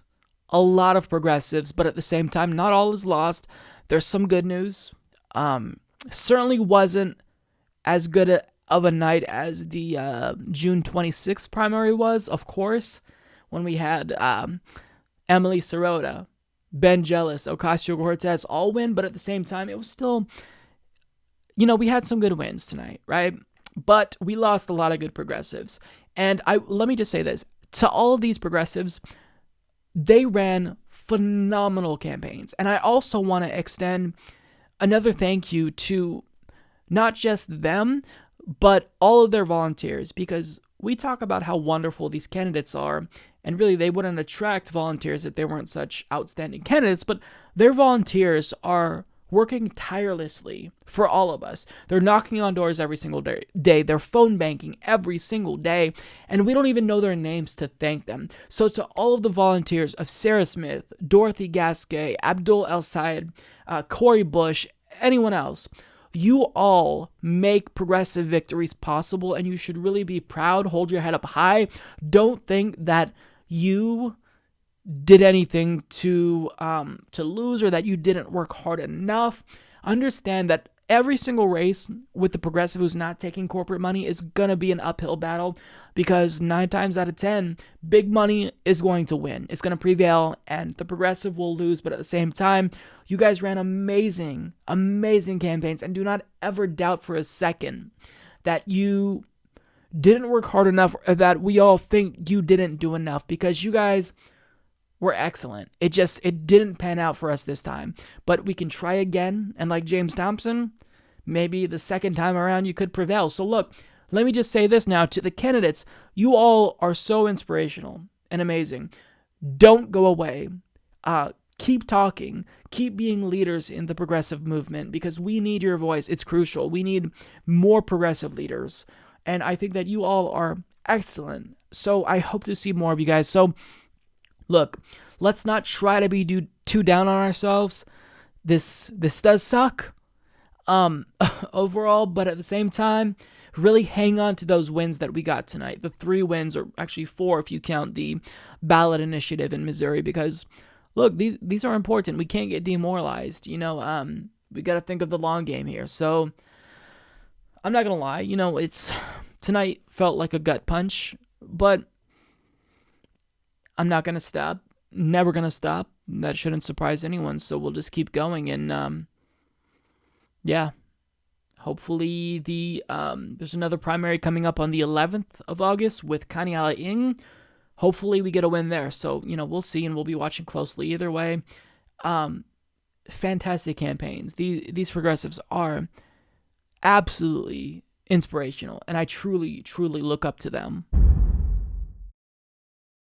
a lot of progressives, but at the same time, not all is lost. There's some good news. Certainly wasn't as good of a night as the June 26th primary was, of course, when we had Emily Sirota, Ben Jealous, Ocasio-Cortez all win, but at the same time, it was still, we had some good wins tonight, right? But we lost a lot of good progressives. And let me just say this, to all of these progressives, they ran phenomenal campaigns. And I also want to extend another thank you to not just them, but all of their volunteers, because we talk about how wonderful these candidates are, and really they wouldn't attract volunteers if they weren't such outstanding candidates, but their volunteers are working tirelessly for all of us. They're knocking on doors every single day. They're phone banking every single day, and we don't even know their names to thank them. So to all of the volunteers of Sarah Smith, Dorothy Gasquet, Abdul El Sayed, Cori Bush, anyone else, you all make progressive victories possible, and you should really be proud. Hold your head up high. Don't think that you did anything to lose or that you didn't work hard enough. Understand that every single race with the progressive who's not taking corporate money is going to be an uphill battle, because 9 times out of 10, big money is going to win. It's going to prevail, and the progressive will lose. But at the same time, you guys ran amazing, amazing campaigns, and do not ever doubt for a second that you didn't work hard enough or that we all think you didn't do enough, because you guys were excellent. It didn't pan out for us this time, but we can try again. And like James Thompson, maybe the second time around you could prevail. So look, let me just say this now to the candidates. You all are so inspirational and amazing. Don't go away. Keep talking. Keep being leaders in the progressive movement, because we need your voice. It's crucial. We need more progressive leaders. And I think that you all are excellent. So I hope to see more of you guys. So look, let's not try to be too down on ourselves. This does suck overall, but at the same time, really hang on to those wins that we got tonight. The 3 wins, or actually 4 if you count the ballot initiative in Missouri, because look, these are important. We can't get demoralized. We got to think of the long game here. So I'm not going to lie, tonight felt like a gut punch, but I'm not going to stop. Never going to stop. That shouldn't surprise anyone. So we'll just keep going. And, hopefully there's another primary coming up on the 11th of August with Kaniela Ing. Hopefully we get a win there. So, we'll see, and we'll be watching closely either way. Fantastic campaigns. These progressives are absolutely inspirational, and I truly, truly look up to them.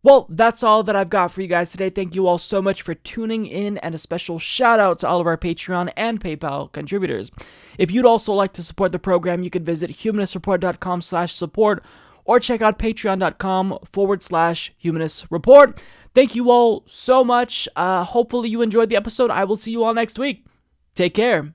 Well, that's all that I've got for you guys today. Thank you all so much for tuning in, and a special shout out to all of our Patreon and PayPal contributors. If you'd also like to support the program, you could visit humanistreport.com/support or check out patreon.com/humanistreport. Thank you all so much. Hopefully you enjoyed the episode. I will see you all next week. Take care.